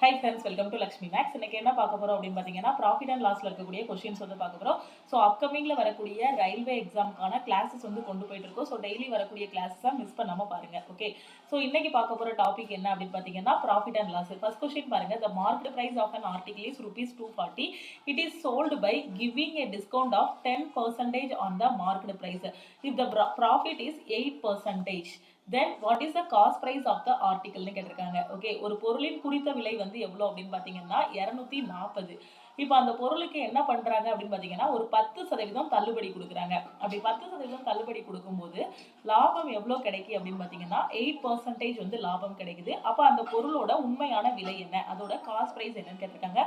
High friends, welcome to Lakshmi Maths. இன்னைக்கு என்ன பார்க்க போறோம் அப்படின்னு பார்த்தீங்கன்னா, ப்ராஃபிட் அண்ட் லாஸ்ல இருக்கக்கூடிய கொஸ்டின்ஸ் வந்து பார்க்க போறோம். ஸோ அப்கமிங்ல வரக்கூடிய ரயில்வே எக்ஸாமுக்கான கிளாஸஸ் வந்து கொண்டு போயிட்டு இருக்கோம். ஸோ டெய்லி வரக்கூடிய கிளாஸஸை மிஸ் பண்ணாம பாருங்க. ஓகே, ஸோ இன்னைக்கு பார்க்க போற டாபிக் என்ன அப்படின்னு பார்த்தீங்கன்னா, profit and loss. First question பாருங்க. The market price of an article is ₹240. It is sold by giving a discount of 10% on the market price. If the profit is 8%, then what is the cost price of the article னு கேட்டிருக்காங்க. Okay, ஒரு பொருளின் குறித்த விலை வந்து எவ்வளவு அப்படின்னு பாத்தீங்கன்னா 240. இப்போ அந்த பொருளுக்கு என்ன பண்றாங்க அப்படின்னு பாத்தீங்கன்னா ஒரு 10% தள்ளுபடி கொடுக்குறாங்க. அப்படி 10% தள்ளுபடி கொடுக்கும்போது லாபம் எவ்வளவு கிடைக்கும் அப்படின்னு பாத்தீங்கன்னா 8% வந்து லாபம் கிடைக்குது. அப்ப அந்த பொருளோட உண்மையான விலை என்ன, அதோட காஸ்ட் பிரைஸ் என்னன்னு கேட்டிருக்காங்க.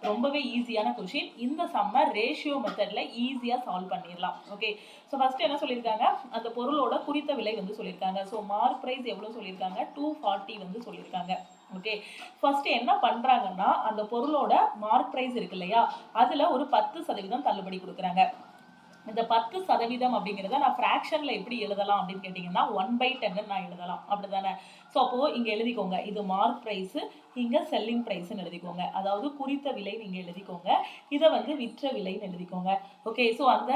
ரொம்பவே ஈஸியான கொஸ்டின். இந்த சம்ம ரேஷியோ மெத்தட்ல ஈஸியா சால்வ் பண்ணிடலாம். ஓகே, ஸோ ஃபர்ஸ்ட் என்ன சொல்லியிருக்காங்க, அந்த பொருளோட குறித்த விலை வந்து சொல்லியிருக்காங்க. ஸோ மார்க் பிரைஸ் எவ்வளவு சொல்லியிருக்காங்க, 240 வந்து சொல்லியிருக்காங்க. ஓகே, ஃபர்ஸ்ட் என்ன பண்றாங்கன்னா அந்த பொருளோட மார்க் பிரைஸ் இருக்கு இல்லையா, அதுல ஒரு 10% தள்ளுபடி கொடுக்குறாங்க. இந்த 10% அப்படிங்கிறத நான் ஃப்ராக்ஷன்ல எப்படி எழுதலாம் அப்படின்னு கேட்டீங்கன்னா 1/10 நான் எழுதலாம், அப்படிதானே? ஸோ அப்போ இங்க எழுதிக்கோங்க, இது மார்க் பிரைஸ், இங்க செல்லிங் பிரைஸ்ன்னு எழுதிக்கோங்க. அதாவது குறித்த விலை நீங்க எழுதிக்கோங்க, இதை வந்து விற்ற விலைன்னு எழுதிக்கோங்க. ஓகே, ஸோ அந்த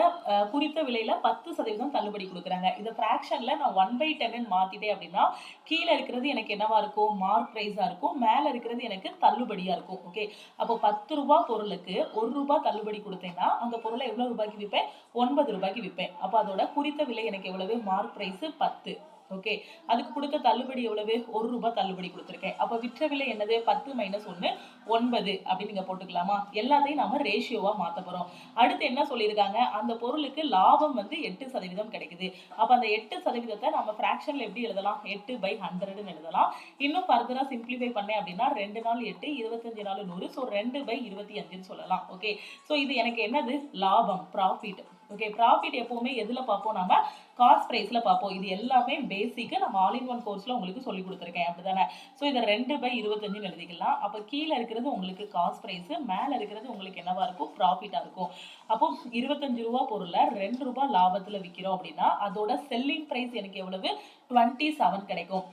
குறித்த விலையில 10% தள்ளுபடி கொடுக்குறாங்க. இதை ஃப்ராக்ஷன்ல நான் 1/10 மாத்திட்டேன் அப்படின்னா கீழே இருக்கிறது எனக்கு என்னவா இருக்கும், மார்க் பிரைஸா இருக்கும், மேல இருக்கிறது எனக்கு தள்ளுபடியா இருக்கும். ஓகே, அப்போ 10 ரூபாய் பொருளுக்கு 1 ரூபாய் தள்ளுபடி கொடுத்தேன்னா அந்த பொருளை எவ்வளவு ரூபாய்க்கு விற்பேன், 9 ரூபாய்க்கு விற்பேன். அப்ப அதோட குறித்த விலை எனக்கு எவ்வளவு, மார்க் பிரைஸ் 10. ஓகே, அதுக்கு கொடுத்த தள்ளுபடி எவ்வளவு, 1 ரூபாய் தள்ளுபடி கொடுத்துருக்கேன். அப்ப விற்ற விலை என்னது, 10 - 1 9 அப்படின்னு நீங்க போட்டுக்கலாமா? எல்லாத்தையும் நாம ரேஷியோவா மாத்த போறோம். அடுத்து என்ன சொல்லியிருக்காங்க, அந்த பொருளுக்கு லாபம் வந்து 8% கிடைக்குது. அப்ப அந்த 8% நம்ம ஃபிராக்ஷன்ல எப்படி எழுதலாம், 8/100 எழுதலாம். இன்னும் ஃபர்தரா சிம்பிளிஃபை பண்ணேன் அப்படின்னா 2 நாள் 8, 25 நாள் 100. ஸோ 2/25 சொல்லலாம். ஓகே, ஸோ இது எனக்கு என்னது, லாபம், ப்ராஃபிட். ஓகே, ப்ராஃபிட் எப்பவுமே எதுல பார்ப்போம், நம்ம காஸ்ட் பிரைஸ்ல பார்ப்போம். இது எல்லாமே பேசிக், நம்ம ஆல் இன் ஒன் கோர்ஸ்ல உங்களுக்கு சொல்லி கொடுத்துருக்கேன், அப்படிதானே? ஸோ இதை 2/25 எழுதிக்கலாம். அப்போ கீழே இருக்கிறது உங்களுக்கு காஸ்ட் பிரைஸ், மேல இருக்கிறது உங்களுக்கு என்னவா இருக்கும், ப்ராஃபிட்டா இருக்கும். அப்போ 25 ரூபாய் பொருளை 2 ரூபாய் லாபத்துல விற்கிறோம் அப்படின்னா அதோட செல்லிங் பிரைஸ் எனக்கு எவ்வளவு, 27 கிடைக்கும்.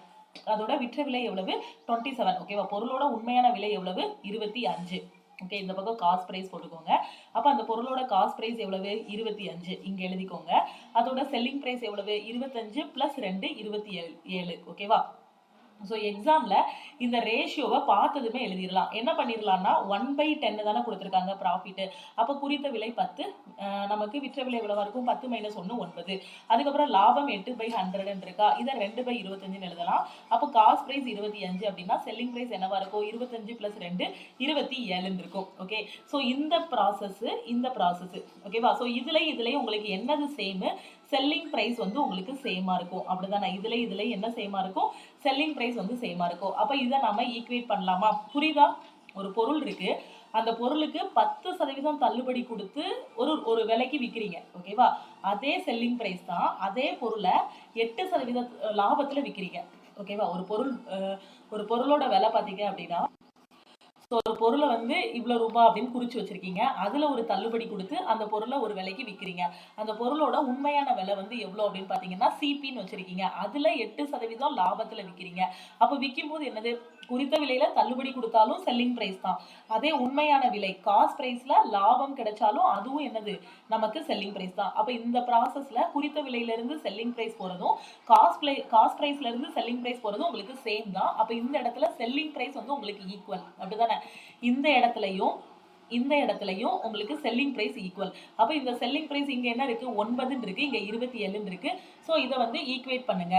அதோட விற்ற விலை எவ்வளவு, 27. ஓகேவா? பொருளோட உண்மையான விலை எவ்வளவு, 25. ஓகே, இந்த பக்கம் காஸ்ட் பிரைஸ் போட்டுக்கோங்க. அப்ப அந்த பொருளோட காஸ்ட் பிரைஸ் எவ்வளவு, 25 இங்க எழுதிக்கோங்க. அதோட செல்லிங் பிரைஸ் எவ்வளவு, 25 + 2 27. ஓகேவா? ஸோ எக்ஸாம்ல இந்த ரேஷியோவை பார்த்ததுமே எழுதிடலாம். என்ன பண்ணிடலாம்னா 1/10 தானே கொடுத்துருக்காங்க ப்ராஃபிட். அப்போ குறித்த விலை 10, நமக்கு விற்ற விலை எவ்வளவா இருக்கும், 10 - 1 9. அதுக்கப்புறம் லாபம் 8/100 இருக்கா, இதை 2/25 எழுதலாம். அப்போ காஸ்ட் பிரைஸ் 25 அப்படின்னா செல்லிங் பிரைஸ் என்னவா இருக்கும், 25 + 2 27 இருக்கும். ஓகே, ஸோ இந்த ப்ராசஸ் ஓகேவா? ஸோ இதுல உங்களுக்கு என்னது சேம், செல்லிங் பிரைஸ் வந்து உங்களுக்கு சேமா இருக்கும், அப்படிதானே? இதுல என்ன சேமா இருக்கும், செல்லிங் பிரைஸ் வந்து சேமா இருக்கும். அப்ப இதை நாம ஈக்குவேட் பண்ணலாமா? புரியுதா? ஒரு பொருள் இருக்கு, அந்த பொருளுக்கு 10% தள்ளுபடி கொடுத்து ஒரு விலைக்கு விற்கிறீங்க. ஓகேவா? அதே செல்லிங் பிரைஸ் தான், அதே பொருளை 8% லாபத்துல விற்கிறீங்க. ஓகேவா? ஒரு பொருளோட விலை பார்த்தீங்க அப்படின்னா, ஸோ ஒரு பொருளை வந்து இவ்வளோ ரூபாய் அப்படின்னு குறிச்சு வச்சிருக்கீங்க, அதுல ஒரு தள்ளுபடி கொடுத்து அந்த பொருளை ஒரு விலைக்கு விற்கிறீங்க. அந்த பொருளோட உண்மையான விலை வந்து எவ்வளோ அப்படின்னு பார்த்தீங்கன்னா சிபின்னு வச்சிருக்கீங்க, அதுல 8% லாபத்துல விற்கிறீங்க. அப்போ விற்கும் போது என்னது, குறித்த விலையில தள்ளுபடி கொடுத்தாலும் செல்லிங் பிரைஸ் தான். அதே உண்மையான விலை காஸ்ட் பிரைஸ்ல லாபம் கிடைச்சாலும் அதுவும் என்னது, நமக்கு செல்லிங் பிரைஸ் தான். அப்ப இந்த ப்ராசஸ்ல குறித்த விலையில இருந்து செல்லிங் பிரைஸ் போறதும் காஸ்ட் பிரைஸ்ல இருந்து செல்லிங் பிரைஸ் போறதும் உங்களுக்கு சேம் தான். அப்ப இந்த இடத்துல செல்லிங் பிரைஸ் வந்து உங்களுக்கு ஈக்குவல், அப்படிதானே? இந்த இடத்துலயும் உங்களுக்கு செல்லிங் பிரைஸ் ஈக்குவல். அப்ப இந்த செல்லிங் பிரைஸ் இங்க என்ன இருக்கு, 9 இருக்கு, இங்க 27 இருக்கு. சோ இத வந்து ஈக்குவேட் பண்ணுங்க.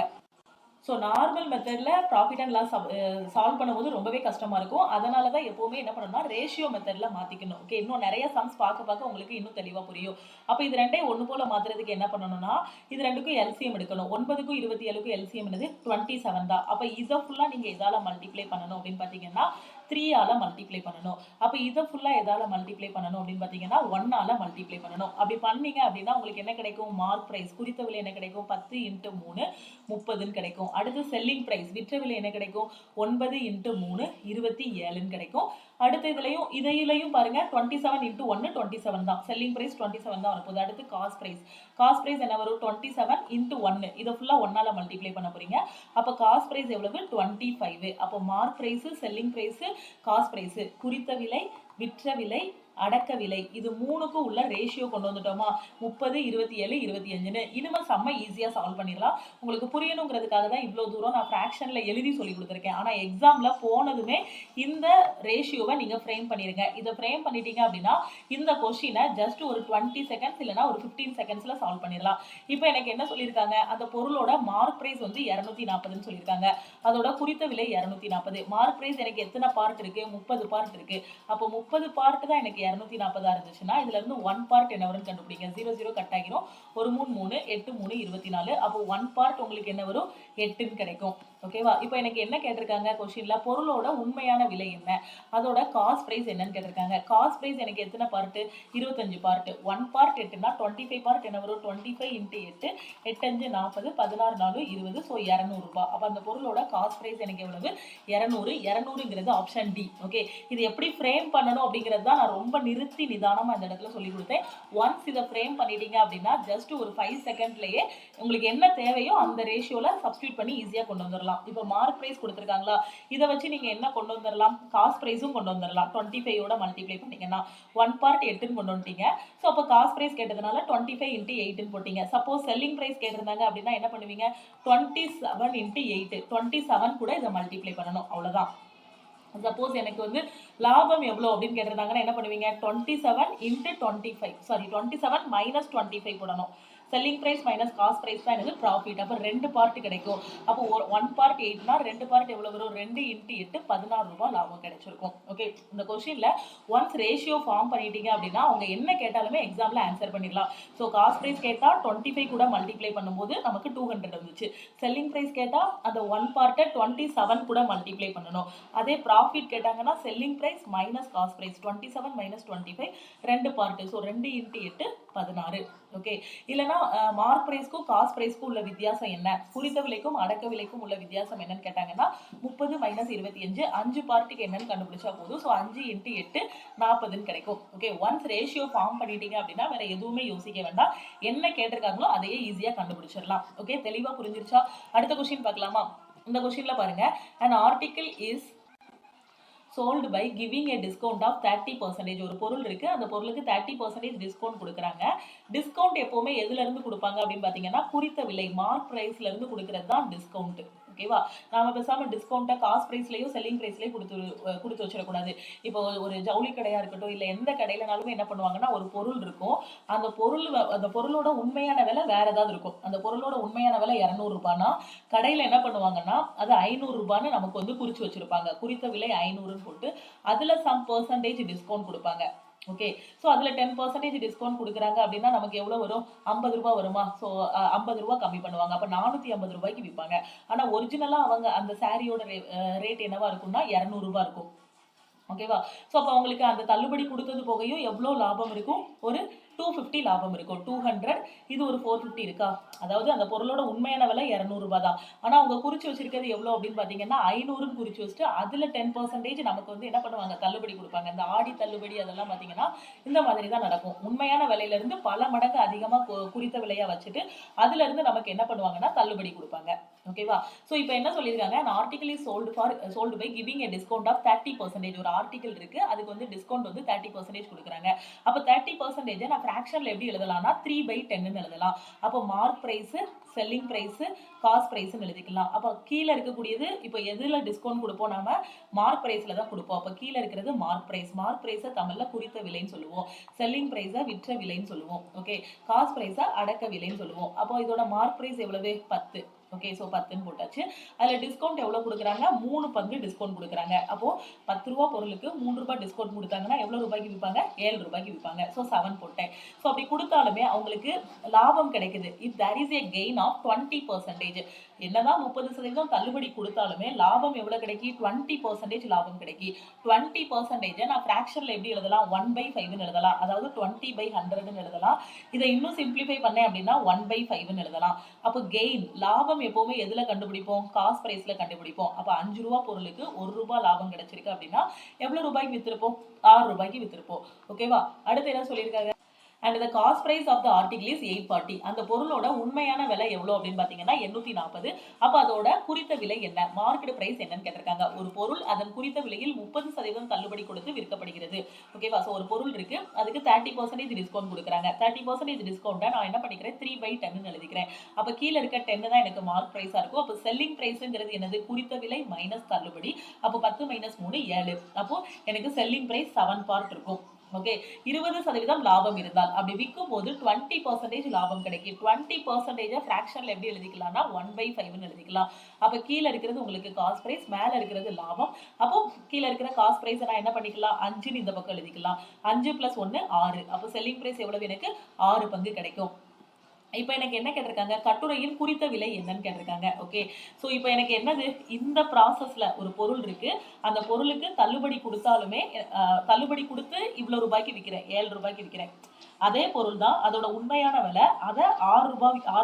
ஸோ நார்மல் மெத்தட்ல ப்ராஃபிட் அண்ட் லாஸ் சால்வ் பண்ணும்போது ரொம்பவே கஷ்டமா இருக்கும். அதனால தான் எப்பவுமே என்ன பண்ணணும்னா ரேஷியோ மெத்தட்ல மாத்திக்கணும். ஓகே, இன்னும் நிறைய சம்ஸ் பார்க்க உங்களுக்கு இன்னும் தெளிவா புரியும். அப்ப இது ரெண்டையும் ஒன்று போல மாத்துறதுக்கு என்ன பண்ணணும்னா, இது ரெண்டுக்கும் எல்சிஎம் எடுக்கணும். 9க்கும் 27க்கும் எல்சிஎம் என்னது, 27 தான். அப்ப இதை ஃபுல்லா நீங்க எதால மல்டிப்ளை பண்ணணும் அப்படின்னு பாத்தீங்கன்னா 3 ஆல மல்டிப்ளை பண்ணணும். அப்ப இதை ஃபுல்லா எதால மல்டிப்ளை பண்ணணும் அப்படின்னு பாத்தீங்கன்னா 1 ஆல மல்டிப்ளை பண்ணணும். அப்படி பண்ணீங்க அப்படின்னா உங்களுக்கு என்ன கிடைக்கும், மார்க் பிரைஸ் குறித்த விலை என்ன கிடைக்கும், 10 × 3 30 கிடைக்கும். அடுத்து செல்லிங் பிரைஸ் விற்ற விலை என்ன கிடைக்கும், 9 × 3 27 கிடைக்கும். அடுத்து இதையிலையும் பாருங்க 27 into 1 27 தான். செல்லிங் பிரைஸ் 27 தான் வரப்போகுது. அடுத்து காஸ்ட் பிரைஸ் என்ன வரும் 27 into 1. இதை ஃபுல்லா 1ஆல மல்டிப்ளை பண்ண போறீங்க. அப்ப காஸ்ட் பிரைஸ் எவ்வளவு 25. அப்போ mark price, selling price, cost price, குறித்த விலை, விற்ற விலை, அடக்க விலை, இது மூணுக்கும் உள்ள ரேஷியோ கொண்டு வந்துட்டோமா 30 27 25ன்னு. இனிமே செம்ம ஈஸியா சால்வ் பண்ணிடலாம். உங்களுக்கு புரியணுங்கிறதுக்காக தான் இவ்வளவு தூரம் நான் ஃபிராக்ஷன்ல எழுதி சொல்லி கொடுத்துருக்கேன். ஆனா எக்ஸாம்ல போனதுமே இந்த ரேஷியோவை நீங்க ஃப்ரேம் பண்ணிருங்க. இதை ஃப்ரேம் பண்ணிட்டீங்க அப்படின்னா இந்த கொஸ்டினை ஜஸ்ட் ஒரு 20 செகண்ட்ஸ் இல்லைன்னா ஒரு 15 செகண்ட்ஸ்ல சால்வ் பண்ணிடலாம். இப்போ எனக்கு என்ன சொல்லியிருக்காங்க, அந்த பொருளோட மார்க் பிரைஸ் வந்து 240ன்னு சொல்லியிருக்காங்க. அதோட குறித்த விலை 240. மார்க் பிரைஸ் எனக்கு எத்தனை பார்ட் இருக்கு 30 பார்ட் இருக்கு. அப்போ 30 பார்ட் தான் எனக்கு 240 இருந்துச்சுன்னா இதுல இருந்து 1 பார்ட் என்ன வரும்னு கண்டுபிடிங்க. 0 கட் ஆகிரும். 1 3 3 8 3 24. அப்போ 1 பார்ட் உங்களுக்கு என்ன வரும் 8ன்னு கிடைக்கும். ஓகேவா? இப்போ எனக்கு என்ன கேட்டிருக்காங்க கொஸ்டின்ல, பொருளோட உண்மையான விலை என்ன, அதோட காஸ்ட் பிரைஸ் என்னன்னு கேட்டிருக்காங்க. காஸ்ட் பிரைஸ் எனக்கு எத்தனை பார்ட் 25 பார்ட். 1 பார்ட் 8னா 25 பார்ட் என்ன வரும் 25 into 8 8 5 40 16 4 20. ஸோ 200 ரூபாய். அப்போ அந்த பொருளோட காஸ்ட் பிரைஸ் எனக்கு எவ்வளவு 200. 200ங்கிறது ஆப்ஷன் டி. ஓகே, இது எப்படி ஃப்ரேம் பண்ணணும் அப்படிங்கிறது தான் நான் ரொம்ப நிறுத்தி நிதானமா இந்த இடத்துல சொல்லி கொடுத்தேன். ஒன்ஸ் இதை ஃப்ரேம் பண்ணிட்டீங்க அப்படின்னா ஜஸ்ட் ஒரு 5 செகண்ட்லயே உங்களுக்கு என்ன தேவையோ அந்த ரேஷியோல சப்ஸ்டியூட் பண்ணி ஈஸியா கொண்டு வந்துடலாம். இப்போ மார்க் பிரைஸ் கொடுத்துருக்காங்களா, இதை வச்சு நீங்க என்ன கொண்டு வந்துடலாம், காஸ்ட் பிரைஸும் கொண்டு வந்துடலாம். 25 மல்டிப்ளை பண்ணீங்கன்னா 1 பார்ட் 8ன்னு கொண்டு வந்துட்டீங்க. ஸோ அப்போ காஸ்ட் பிரைஸ் கேட்டதுனால 25 into 8ன்னு போட்டீங்க. சப்போஸ் செல்லிங் பிரைஸ் கேட்டிருந்தாங்க அப்படின்னா என்ன பண்ணுவீங்க 27 into 8 27 கூட இதை மல்டிப்ளை பண்ணணும். அவ்வளவுதான். சப்போஸ் எனக்கு வந்து லாபம் எவ்வளோ அப்படின்னு கேட்டிருந்தாங்கன்னா என்ன பண்ணுவீங்க 27 into 25 27 minus 25 போடணும். Selling price minus cost price தான் எனக்கு ப்ராஃபிட். அப்போ 2 பார்ட் கிடைக்கும். அப்போ 1 பார்ட் 8னா 2 பார்ட் எவ்வளோ வரும் 2 into 8 16 ரூபாய் லாபம் கிடைச்சிருக்கும். ஓகே, இந்த கொஸ்டின்ல ஒன்ஸ் ரேஷியோ ஃபார்ம் பண்ணிட்டீங்க அப்படின்னா அவங்க என்ன கேட்டாலுமே எக்ஸாம்ல ஆன்சர் பண்ணிடலாம். ஸோ காஸ்ட் பிரைஸ் கேட்டா 25 கூட மல்டிப்ளை பண்ணும்போது நமக்கு 200 வந்துச்சு. செல்லிங் பிரைஸ் கேட்டா அந்த 1 பார்ட்டை 27 கூட மல்டிப்ளை பண்ணணும். அதே ப்ராஃபிட் கேட்டாங்கன்னா selling price minus cost price 27 minus 25 2 பார்ட். So 2 into 8 16. ஓகே, இல்லைன்னா மார்க் பிரைஸ்க்கும் காஸ்ட் பிரைஸ்க்கும் உள்ள வித்தியாசம் என்ன, குறித்த விலைக்கும் அடக்க விலைக்கும் உள்ள வித்தியாசம் என்னன்னு கேட்டாங்கன்னா 30 minus 25 5 பார்ட்டுக்கு என்னன்னு கண்டுபிடிச்சா போதும். ஸோ 5 into 8 40ன்னு கிடைக்கும். ஓகே, ஒன்ஸ் ரேஷியோ ஃபார்ம் பண்ணிட்டீங்க அப்படின்னா வேற எதுவுமே யோசிக்க வேண்டாம். என்ன கேட்டிருக்காங்களோ அதையே ஈஸியா கண்டுபிடிச்சிடலாம். ஓகே, தெளிவா புரிஞ்சிருச்சா? அடுத்த கொஸ்டின் பார்க்கலாமா? இந்த கொஸ்டின்ல பாருங்க, an article is sold by giving a discount of 30%. ஒரு பொருள் இருக்கு, அந்த பொருளுக்கு 30% டிஸ்கவுண்ட் கொடுக்குறாங்க. டிஸ்கவுண்ட் எப்பவுமே எதுல இருந்து கொடுப்பாங்க அப்படின்னு பாத்தீங்கன்னா குறித்த விலை மார்க் பிரைஸ்ல இருந்து கொடுக்கறது தான் டிஸ்கவுண்ட். ஓகேவா? நாம பேசாம டிஸ்கவுண்ட்டை காஸ்ட் பிரைஸ்லயும் செல்லிங் பிரைஸ்லயும் கொடுத்து வச்சிடக்கூடாது. இப்போ ஒரு ஜவுளி கடையா இருக்கட்டும் இல்ல எந்த கடையிலனாலுமே என்ன பண்ணுவாங்கன்னா ஒரு பொருள் இருக்கும், அந்த பொருளோட உண்மையான விலை வேற ஏதாவது இருக்கும். அந்த பொருளோட உண்மையான விலை 200 ரூபாய்னா கடையில என்ன பண்ணுவாங்கன்னா அது 500 ரூபான்னு நமக்கு வந்து குறிச்சு வச்சிருப்பாங்க. குறித்த விலை 500ன்னு போட்டு அதுல சம் பெர்சன்டேஜ் டிஸ்கவுண்ட் கொடுப்பாங்க. ஓகே, ஸோ அதில் 10% டிஸ்கவுண்ட் கொடுக்குறாங்க அப்படின்னா நமக்கு எவ்வளோ வரும் 50 ரூபா வருமா? ஸோ 50 ரூபா கம்மி பண்ணுவாங்க. அப்போ 450 ரூபாய்க்கு விற்பாங்க. ஆனால் ஒரிஜினலாக அவங்க அந்த சாரியோட ரேட் என்னவா இருக்கும்னா 200 ரூபா இருக்கும். ஓகேவா? ஸோ அப்போ அவங்களுக்கு அந்த தள்ளுபடி கொடுத்தது போகையும் எவ்வளோ லாபம் இருக்கும், ஒரு 250 லாபம் இருக்கும். 200 இது ஒரு 450 இருக்கா? அதாவது அந்த பொருளோட உண்மையான விலை 200 ரூபாய் தான். ஆனா அவங்க குறிச்சு வச்சிருக்கிறது எவ்வளவு அப்படின்னு பாத்தீங்கன்னா 500ன்னு குறிச்சு வச்சுட்டு அதுல 10% நமக்கு வந்து என்ன பண்ணுவாங்க தள்ளுபடி கொடுப்பாங்க. இந்த ஆடி தள்ளுபடி அதெல்லாம் பாத்தீங்கன்னா இந்த மாதிரி தான் நடக்கும். உண்மையான விலையில இருந்து பல மடங்கு அதிகமா குறித்த விலையா வச்சுட்டு அதுல இருந்து நமக்கு என்ன பண்ணுவாங்கன்னா தள்ளுபடி கொடுப்பாங்க. ஓகேவா? சோ இப்போ என்ன சொல்லிருக்காங்க, an article is sold by giving a discount of 30%. ஒரு ஆர்டிகல் இருக்கு, அதுக்கு வந்து டிஸ்கவுண்ட் வந்து 30% கொடுக்குறாங்க. அப்ப 30% நான் ஃபிராக்ஷன்ல எப்படி எழுதலாம்னா 3/10ன்னு எழுதலாம். அப்போ mark price, selling price, cost பிரைஸ்ன்னு எழுதிக்கலாம். அப்போ கீழே இருக்கக்கூடியது இப்போ எதுல டிஸ்கவுண்ட் கொடுப்போம், நாம மார்க் பிரைஸ்ல தான் கொடுப்போம். அப்போ கீழே இருக்கிறது மார்க் பிரைஸை தமிழ்ல குறித்த விலைன்னு சொல்லுவோம். செல்லிங் பிரைஸை விற்ற விலைன்னு சொல்லுவோம். ஓகே, காஸ்ட் பிரைஸை அடக்க விலைன்னு சொல்லுவோம். அப்போ இதோட மார்க் பிரைஸ் எவ்வளவு 10. ஓகே, ஸோ 10ன்னு போட்டாச்சு. அதில் டிஸ்கவுண்ட் எவ்வளோ கொடுக்குறாங்க, 3 பங்கு டிஸ்கவுண்ட் கொடுக்குறாங்க. அப்போ 10 ரூபா பொருளுக்கு 3 ரூபாய் டிஸ்கவுண்ட் கொடுத்தாங்கன்னா எவ்வளோ ரூபாய்க்கு விற்பாங்க, 7 ரூபாய்க்கு விற்பாங்க. ஸோ 7 போட்டேன். ஸோ அப்படி கொடுத்தாலுமே அவங்களுக்கு லாபம் கிடைக்குது. If there is a gain of 20%, என்னதான் 30% தள்ளுபடி கொடுத்தாலுமே லாபம் எவ்வளோ கிடைக்கி, 20% லாபம் கிடைக்கி. 20% நான் ஃபிராக்ஷன்ல எப்படி எழுதலாம், 1/5ன்னு எழுதலாம். அதாவது 20/100ன்னு எழுதலாம். இதை இன்னும் சிம்பிளிஃபை பண்ணேன் அப்படின்னா 1/5ன்னு எழுதலாம். அப்போ கெயின் லாபம் லாபம் எப்பவுமே எதுல கண்டுபிடிப்போம்? காஸ்ட் பிரைஸ்ல கண்டுபிடிப்போம். அப்ப 5 ரூபாய் பொருளுக்கு 1 ரூபாய் லாபம் கிடைச்சிருக்கு அப்படின்னா எவ்வளவு ரூபாய்க்கு வித்திருப்போம்? 6 ரூபாய்க்கு வித்திருப்போம். ஓகேவா? அடுத்து என்ன சொல்லியிருக்காங்க? And the cost price of the article is 840. அந்த பொருளோட உண்மையான விலை எவ்வளவு அப்படின்னு பாத்தீங்கன்னா 840. அப்ப அதோட குறித்த விலை என்ன? மார்க்கெட் பிரைஸ் என்னன்னு கேட்டிருக்காங்க. ஒரு பொருள் அதன் குறித்த விலையில் 30% தள்ளுபடி கொடுத்து விற்கப்படுகிறது. ஓகேவா? சோ ஒரு பொருள் இருக்கு, அதுக்கு 30% டிஸ்கவுண்ட் கொடுக்குறாங்க. 30% டிஸ்கவுண்ட்டை நான் என்ன பண்ணிக்கிறேன்? 3/10 எழுதிக்கிறேன். அப்ப கீழே இருக்க 10 தான் எனக்கு மார்க் பிரைஸா இருக்கும். அப்ப செல்லிங் பிரைஸ்ங்கிறது என்னது? குறித்த விலை மைனஸ் தள்ளுபடி. அப்போ 10 - 3 7. அப்போ எனக்கு செல்லிங் பிரைஸ் 7 பார்ட் இருக்கும். ஓகே, 20% லாபம் இருந்தால் அப்படி விற்கும் போது 20% லாபம் கிடைக்கும். 20% ஃபிராக்ஷன்ல எப்படி எழுதிக்கலாம்னா 1/5 எழுதிக்கலாம். அப்ப கீழே இருக்கிறது உங்களுக்கு காஸ்ட் பிரைஸ், மேல இருக்கிறது லாபம். அப்போ கீழே இருக்கிற காஸ்ட் பிரைஸ் நான் என்ன பண்ணிக்கலாம்? 5 இந்த பக்கம் எழுதிக்கலாம். 5 + 1 6. அப்போ செல்லிங் பிரைஸ் எவ்வளவு? எனக்கு 6 பங்கு கிடைக்கும். இப்போ எனக்கு என்ன கேட்டிருக்காங்க? கட்டுரையின் குறித்த விலை என்னன்னு கேட்டிருக்காங்க. ஓகே, ஸோ இப்போ எனக்கு என்னது? இந்த ப்ராசஸ்ல ஒரு பொருள் இருக்கு, அந்த பொருளுக்கு தள்ளுபடி கொடுத்தாலுமே தள்ளுபடி கொடுத்து இவ்வளவு ரூபாய்க்கு விற்கிறேன், 7 ரூபாய்க்கு விற்கிறேன். அதே பொருள் தான், அதோட உண்மையான விலை, அதை 6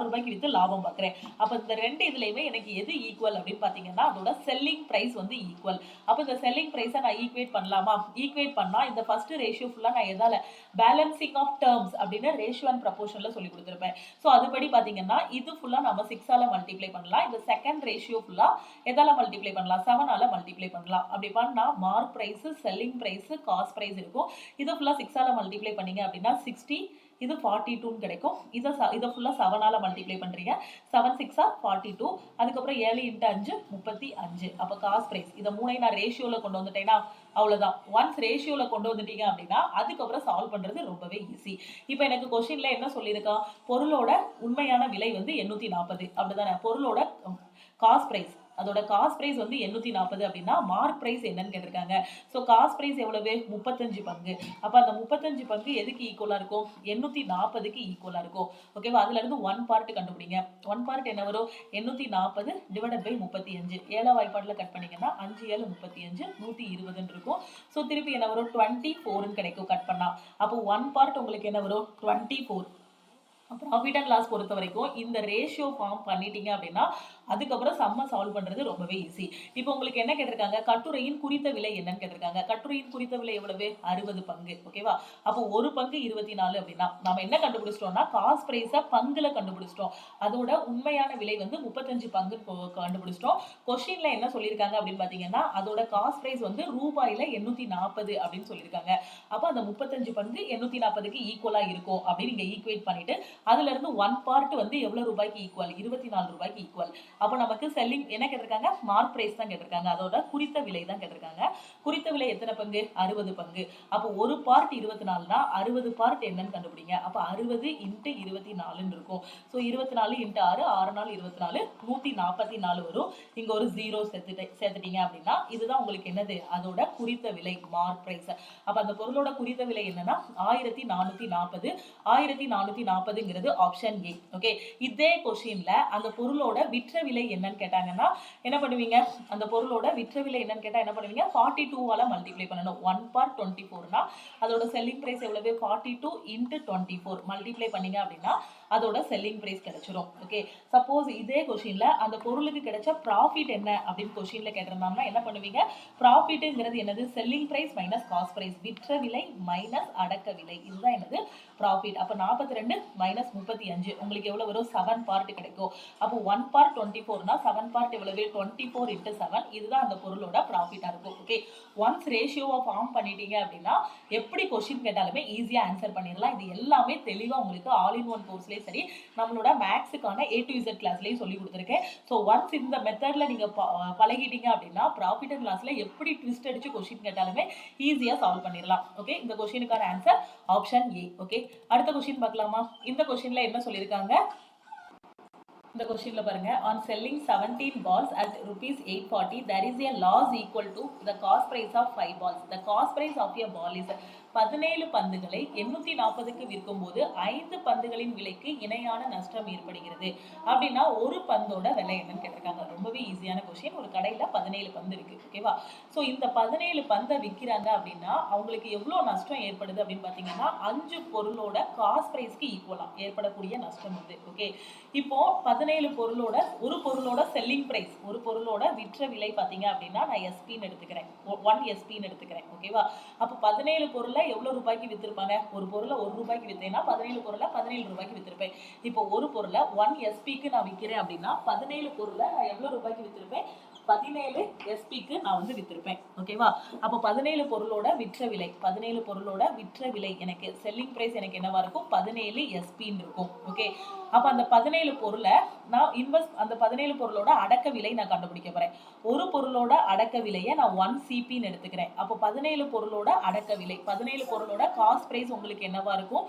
ரூபாய்க்கு வித்து லாபம் பார்க்குறேன். அப்ப இந்த ரெண்டு இதுலயுமே எனக்கு எது ஈக்குவல் அப்படின்னு பாத்தீங்கன்னா அதோட செல்லிங் பிரைஸ் வந்து ஈக்குவல். அப்ப இந்த செல்லிங் பிரைஸை நான் ஈக்குவேட் பண்ணலாமா? ஈக்குவேட் பண்ணா இந்த ஃபர்ஸ்ட் ரேஷியோ ஃபுல்லா நான் எதால பேலன்சிங் ஆஃப் டேர்ம்ஸ் அப்படின்னு ரேஷியோ அண்ட் ப்ரொபோர்ஷன்ல சொல்லி கொடுத்துருப்பேன். ஸோ அதுபடி பாத்தீங்கன்னா இது ஃபுல்லா நம்ம 6ஆல மல்டிப்ளை பண்ணலாம். இந்த செகண்ட் ரேஷியோ ஃபுல்லா எதால மல்டிப்ளை பண்ணலாம்? 7ஆல மல்டிப்ளை பண்ணலாம். அப்படி பண்ணா mark price, selling price, cost price இருக்கும். இதை ஃபுல்லா 6ஆல மல்டிப்ளை பண்ணீங்க அப்படின்னா 60, இது 42 கிடைக்கும். இதை ஃபுல்லா 7ஆல மல்டிப்ளை பண்றீங்க. 7 × 6 = 42. அதுக்கப்புறம் 7 × 5 35. அப்ப காஸ்ட் பிரைஸ் இதை மூணையும் நான் ரேஷியோல கொண்டு வந்துட்டேன்னா அவ்வளவுதான். ஒன்ஸ் ரேஷியோல கொண்டு வந்துட்டீங்க அப்படின்னா அதுக்கப்புறம் சால்வ் பண்றது ரொம்பவே ஈஸி. இப்போ எனக்கு கொஸ்டின்ல என்ன சொல்லியிருக்கா? பொருளோட உண்மையான விலை வந்து 840 அப்படிதானே? பொருளோட காஸ்ட் பிரைஸ், அதோட காஸ்ட் பிரைஸ் வந்து 840 அப்படின்னா மார்க் பிரைஸ் என்னன்னு கேட்டிருக்காங்க. ஸோ காஸ்ட் பிரைஸ் எவ்வளவு? 35 பங்கு. அப்ப அந்த 35 பங்கு எதுக்கு ஈக்குவலா இருக்கும்? 840க்கு ஈக்குவலா இருக்கும். ஓகேவா? அதுல இருந்து 1 பார்ட் கண்டுபிடிங்க. 1 பார்ட் என்ன வரும்? 840 / 35. 7 வாய்ப்பாடுல கட் பண்ணீங்கன்னா 5 7 35 120 இருக்கும். ஸோ திருப்பி என்ன வரும்? 24 கிடைக்கும் கட் பண்ணா. அப்போ 1 பார்ட் உங்களுக்கு என்ன வரும்? 24. ப்ராஃபிட் அண்ட் லாஸ் பொறுத்த வரைக்கும் இந்த ரேஷியோ ஃபார்ம் பண்ணிட்டீங்க அப்படின்னா அதுக்கப்புறம் சம்ம சால்வ் பண்றது ரொம்பவே ஈஸி. இப்போ உங்களுக்கு என்ன கேட்டிருக்காங்க? கட்டுரையின் குறித்த விலை என்னன்னு கேட்டிருக்காங்க. கட்டுரையின் குறித்த விலை எவ்வளவு? 60 பங்கு. ஓகேவா? அப்போ ஒரு பங்கு 24 அப்படின்னா நம்ம என்ன கண்டுபிடிச்சிட்டோம்னா காஸ்ட் பிரைஸை பங்குல கண்டுபிடிச்சிட்டோம். அதோட உண்மையான விலை வந்து 35 பங்கு கண்டுபிடிச்சிட்டோம். கொஸ்டின்ல என்ன சொல்லியிருக்காங்க அப்படின்னு பாத்தீங்கன்னா அதோட காஸ்ட் பிரைஸ் வந்து ரூபாயில 840 அப்படின்னு சொல்லியிருக்காங்க. அப்போ அந்த 35 பங்கு 840க்கு ஈக்குவலா இருக்கும் அப்படின்னு நீங்க ஈக்குவேட் பண்ணிட்டு அதுல இருந்து 1 பார்ட் வந்து எவ்வளவு ரூபாய்க்கு ஈக்குவல்? 24 ரூபாய்க்கு ஈக்குவல். அப்போ நமக்கு செல்லிங் என்ன கேட்டிருக்காங்க? மார்க் பிரைஸ் தான் கேட்டிருக்காங்க. அதோட குறித்த விலை தான் கேட்டிருக்காங்க. குறித்த விலை எத்தனை பங்கு? 60 பங்கு. அப்போ ஒரு பார்ட் 24னா 60 பார்ட் என்னன்னு கண்டுபிடிங்க. அப்போ 60 × 24 இருக்கும். ஸோ 24 × 6 6 4 24 144 வரும். இங்க ஒரு 0 சேர்த்துட்டீங்க அப்படின்னா இதுதான் உங்களுக்கு என்னது? அதோட குறித்த விலை, மார்க் பிரைஸ். அப்ப அந்த பொருளோட குறித்த விலை என்னன்னா 1440. 1440ங்கிறது ஆப்ஷன் ஏ. ஓகே, இதே கொஸ்டின்ல அந்த பொருளோட விற்ற விலை என்னன்னு கேட்டாங்கன்னா என்ன பண்ணுவீங்க? அந்த பொருளோட விற்ற விலை என்னன்னு கேட்டா என்ன பண்ணுவீங்க? 42ஆல மல்டிப்ளை பண்ணணும். 1 பார்ட் 24னா அதோட செல்லிங் பிரைஸ் எவ்வளவு? 42 × 24 மல்டிப்ளை பண்ணீங்க அப்படின்னா அதோட செல்லிங் பிரைஸ் கிடைச்சிரும். ஓகே, சப்போஸ் இதே கொஸ்டின்ல அந்த பொருளுக்கு கிடைச்ச ப்ராஃபிட் என்ன அப்படின்னு கொஸ்டின்ல கேட்டிருந்தாங்கன்னா என்ன பண்ணுவீங்க? ப்ராஃபிட்ங்கிறது என்னது? Selling price minus cost price. விற்ற விலை மைனஸ் அடக்க விலை. இதுதான் என்னது? ப்ராஃபிட். அப்ப 42 - 35 உங்களுக்கு எவ்வளவு வரும்? 7 பார்ட் கிடைக்கும். அப்போ 1 பார்ட் 24னா 7 பார்ட் எவ்வளவு? 24 × 7. இதுதான் அந்த பொருளோட ப்ராஃபிட்டா இருக்கும். ஓகே, ஒன்ஸ் ரேஷியோவை ஃபார்ம் பண்ணிட்டீங்க அப்படின்னா எப்படி கொஸ்டின் கேட்டாலுமே ஈஸியா ஆன்சர் பண்ணிடலாம். இது எல்லாமே தெளிவா உங்களுக்கு ஆல் இன் ஒன் கோர்ஸ்லயே சரி, நம்மளோட மேக்ஸுக்கான A to Z கிளாஸ்லயும் சொல்லி கொடுத்துருக்கேன். ஸோ ஒன்ஸ் இந்த மெத்தட்ல நீங்க பழகிட்டீங்க அப்படின்னா ப்ராஃபிட் அண்ட் லாஸ்ல எப்படி ட்விஸ்ட் அடிச்சு கொஸ்டின் கேட்டாலுமே ஈஸியா சால்வ் பண்ணிடலாம். ஓகே, இந்த கொஸ்டினுக்கான ஆன்சர் ஆப்ஷன் ஏ. ஓகே, அடுத்த கொஸ்டின் பார்க்கலாமா? இந்த கொஸ்டின்ல என்ன சொல்லியிருக்காங்க? இந்த கொஸ்டின்ல பாருங்க, on selling 17 balls at rupees 840 there is a loss equal to the cost price of 5 balls. The cost price of a ball is 17 பந்துகளை 840க்கு விற்கும் போது 5 பந்துகளின் விலைக்கு இணையான நஷ்டம் ஏற்படுகிறது அப்படின்னா ஒரு பந்தோட விலை என்னன்னு கேட்டிருக்காங்க. ரொம்பவே ஈஸியான கொஸ்டின். ஒரு கடையில 17 பந்து இருக்கு, ஓகேவா? சோ இந்த 17 பந்தை விற்கிறாங்க அப்படின்னா அவங்களுக்கு எவ்வளவு நஷ்டம் ஏற்படுது அப்படின்னு பாத்தீங்கன்னா 5 பொருளோட காஸ்ட் பிரைஸ்க்கு ஈக்குவலா ஏற்படக்கூடிய நஷ்டம் வந்து. ஓகே, இப்போ 17 பொருளோட ஒரு பொருளோட செல்லிங் பிரைஸ், ஒரு பொருளோட விற்ற விலை பாத்தீங்க அப்படின்னா நான் எஸ்பின்னு எடுத்துக்கிறேன், 1 எஸ்பின்னு எடுத்துக்கிறேன், ஓகேவா? அப்ப 17 பொருளை எவ்வளவு ரூபாய்க்கு வித்திருப்பாங்க? ஒரு பொருளை 1 ரூபாய்க்கு வித்தேன்னா 17 பொருளை 17 ரூபாய்க்கு வித்திருப்பேன். இப்போ ஒரு பொருளை 1 எஸ்பிக்கு நான் விற்கிறேன் அப்படின்னா 17 பொருளை நான் எவ்வளவு ரூபாய்க்கு வித்திருப்பேன்? 17 எஸ்பிக்கு நான் வந்து வித்திருப்பேன், ஓகேவா? அப்போ 17 பொருளோட விற்ற விலை, 17 பொருளோட விற்ற விலை எனக்கு செல்லிங் பிரைஸ் எனக்கு என்னவா இருக்கும்? 17 எஸ்பின்னு இருக்கும். ஓகே, அப்ப அந்த 17 பொருளை நான் அந்த 17 பொருளோட அடக்க விலை நான் கண்டுபிடிக்க போறேன். ஒரு பொருளோட அடக்க விலையை நான் 1 சிபின்னு எடுத்துக்கிறேன். அப்போ 17 பொருளோட அடக்க விலை, 17 பொருளோட காஸ்ட் பிரைஸ் உங்களுக்கு என்னவா இருக்கும்?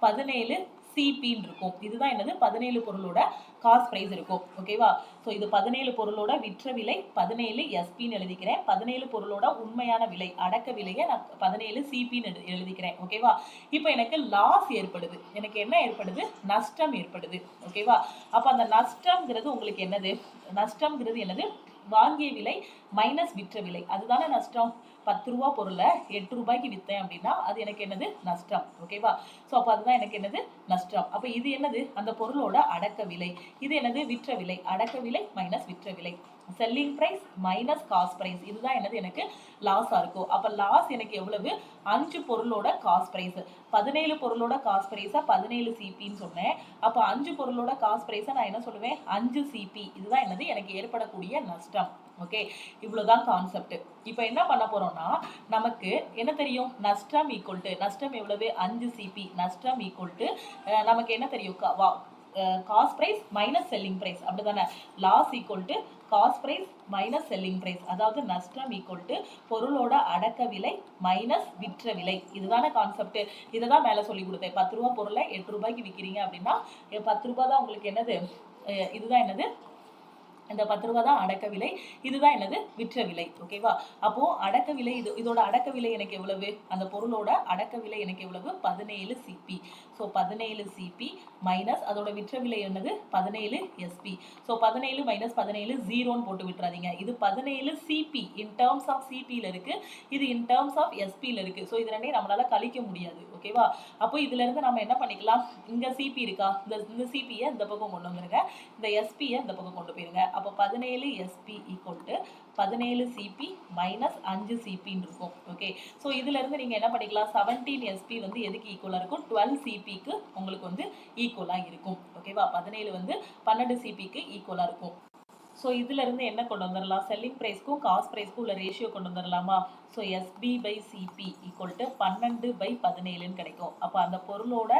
17 சிபின்னு இருக்கும். இதுதான் என்னது? 17 பொருளோட காஸ்ட் பிரைஸ் இருக்கும், ஓகேவா? சோ இது 17 பொருளோட விற்ற விலை 17 எஸ்பின்னு எழுதிக்கிறேன். 17 பொருளோட உண்மையான விலை அடக்க விலையை நான் 17 சிபின்னு எழுதிக்கிறேன், ஓகேவா? இப்போ எனக்கு லாஸ் ஏற்படுது, எனக்கு என்ன ஏற்படுது? நஷ்டம் ஏற்படுது, ஓகேவா? அப்ப அந்த நஷ்டம்ங்கிறது உங்களுக்கு என்னது? நஷ்டம்ங்கிறது என்னது? வாங்கிய விலை மைனஸ் விற்ற விலை, அதுதானே நஷ்டம். 10 ரூபா பொருளை 8 ரூபாய்க்கு வித்தேன் அப்படின்னா அது எனக்கு என்னது? நஷ்டம், ஓகேவா? சோ அப்ப அதுதான் எனக்கு என்னது? நஷ்டம். அப்ப இது என்னது? அந்த பொருளோட அடக்க விலை. இது என்னது? விற்ற விலை. அடக்க விலை மைனஸ் விற்ற விலை, selling price minus cost price. இதுதான் என்னது? எனக்கு லாஸா இருக்கும். அப்ப லாஸ் எனக்கு எவ்வளவு? 5 பொருளோட காஸ்ட் பிரைஸ். 17 பொருளோட காஸ்ட் பிரைஸா 17 சிபின்னு சொன்னேன். அப்ப 5 பொருளோட காஸ்ட் பிரைஸை நான் என்ன சொல்லுவேன்? 5 சிபி. இதுதான் என்னது? எனக்கு ஏற்படக்கூடிய நஷ்டம். ஓகே, இவ்வளவுதான் கான்செப்ட். இப்போ என்ன பண்ண போறோம்னா நமக்கு என்ன தெரியும்? நஷ்டம் ஈக்குவல் டு நஷ்டம் எவ்வளவு? 5 சிபி. நஷ்டம் ஈக்குவல் டு நமக்கு என்ன தெரியும்? Cost price minus selling price, அப்படிதானே? Loss equal to cost price minus selling price, அதாவது நஷ்டம் ஈக்குவல் டு பொருளோட அடக்க விலை மைனஸ் விற்ற விலை. இதுதானே கான்செப்ட். இதை தான் மேல சொல்லி கொடுத்தேன். 10 ரூபாய் பொருளை 8 ரூபாய்க்கு விற்கிறீங்க அப்படின்னா 10 ரூபாய் தான் உங்களுக்கு என்னது? இதுதான் என்னது? இந்த 10 ரூபாய் தான் அடக்க விலை, இதுதான் என்னது? விற்ற விலை, ஓகேவா? அப்போ அடக்க விலை இதோட அடக்க விலை எனக்கு எவ்வளவு? அந்த பொருளோட அடக்க விலை எனக்கு எவ்வளவு? 17 சிபி. ஸோ 17 சிபி மைனஸ் அதோட விற்ற விலை என்னது? 17 எஸ்பி. ஸோ 17 மைனஸ் 17 ஜீரோன்னு போட்டு விட்டுறாதீங்க. இது 17 சிபி இன் டேர்ம்ஸ் ஆஃப் சிபியில் இருக்கு, இது இன் டேர்ம்ஸ் ஆஃப் எஸ்பியில் இருக்கு. ஸோ இது ரெண்டையும் நம்மளால கழிக்க முடியாது, ஓகேவா? அப்போ இதுல இருந்து நம்ம என்ன பண்ணிக்கலாம்? இங்க சிபி இருக்கா? இந்த சிபியை இந்த பக்கம் கொண்டு வந்துருங்க, இந்த எஸ்பியை இந்த பக்கம் கொண்டு போயிருங்க. அப்போ 17 SP equal to 17 CP minus 5 சிபின்னு இருக்கும், ஓகே? ஸோ இதுல இருந்து நீங்க என்ன பண்ணிக்கலாம்? 17 எஸ்பி வந்து எதுக்கு ஈக்குவலா இருக்கும்? 12 சிபிக்கு உங்களுக்கு வந்து ஈக்குவலா இருக்கும், ஓகேவா? 17 வந்து 12 சிபிக்கு ஈக்குவலா இருக்கும். ஸோ இதுல இருந்து என்ன கொண்டு வந்துடலாம்? செல்லிங் பிரைஸ்க்கும் காஸ்ட் பிரைஸ்க்கும் உள்ள ரேஷியோ கொண்டு வந்துடலாமா? So SP by CP equal to 12 by 17ன்னு கிடைக்கும். அப்போ அந்த பொருளோட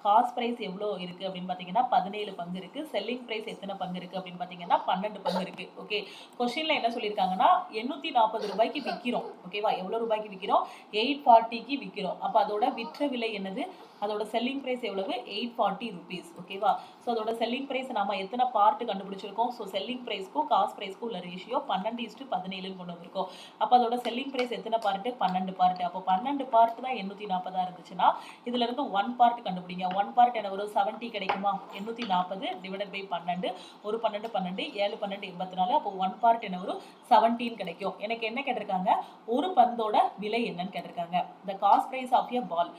காஸ்ட் பிரைஸ் எவ்வளோ இருக்கு அப்படின்னு பார்த்தீங்கன்னா 17 பங்கு இருக்கு. செல்லிங் பிரைஸ் எத்தனை பங்கு இருக்கு அப்படின்னு பார்த்தீங்கன்னா 12 பங்கு இருக்கு, ஓகே? கொஸ்டின்ல என்ன சொல்லியிருக்காங்கன்னா 840 ரூபாய்க்கு விற்கிறோம், ஓகேவா? எவ்வளோ ரூபாய்க்கு விற்கிறோம்? 840க்கு விற்கிறோம். அப்போ அதோட விற்ற விலை என்னது? அதோட செல்லிங் பிரைஸ் எவ்வளவு? 840 ருபீஸ், ஓகேவா? ஸோ அதோட செல்லிங் பிரைஸ் நம்ம எத்தனை பார்ட் கண்டுபிடிச்சிருக்கோம்? ஸோ செல்லிங் பிரைஸ்க்கும் காஸ்ட் பிரைஸ்க்கும் உள்ள ரேஷியோ 12:17 கொண்டு வந்திருக்கோம். அப்போ அதோட செல்லிங் பிரைஸ் எத்தனை பார்ட்? 12 பார்ட். அப்போ 12 பார்ட் தான் 840 இருந்துச்சுன்னா இதுல இருந்து 1 பார்ட் கண்டுபிடிங்க. 1 பார்ட் என்ன வரும்? 70 கிடைக்குமா? 840 டிவைடட் பை 12, ஒரு 12 12, 7 12 84. அப்போ 1 பார்ட் என்ன வரும்? 17 கிடைக்கும். எனக்கு என்ன கேட்டிருக்காங்க? ஒரு பந்தோட விலை என்னன்னு கேட்டிருக்காங்க. the cost price of a ball,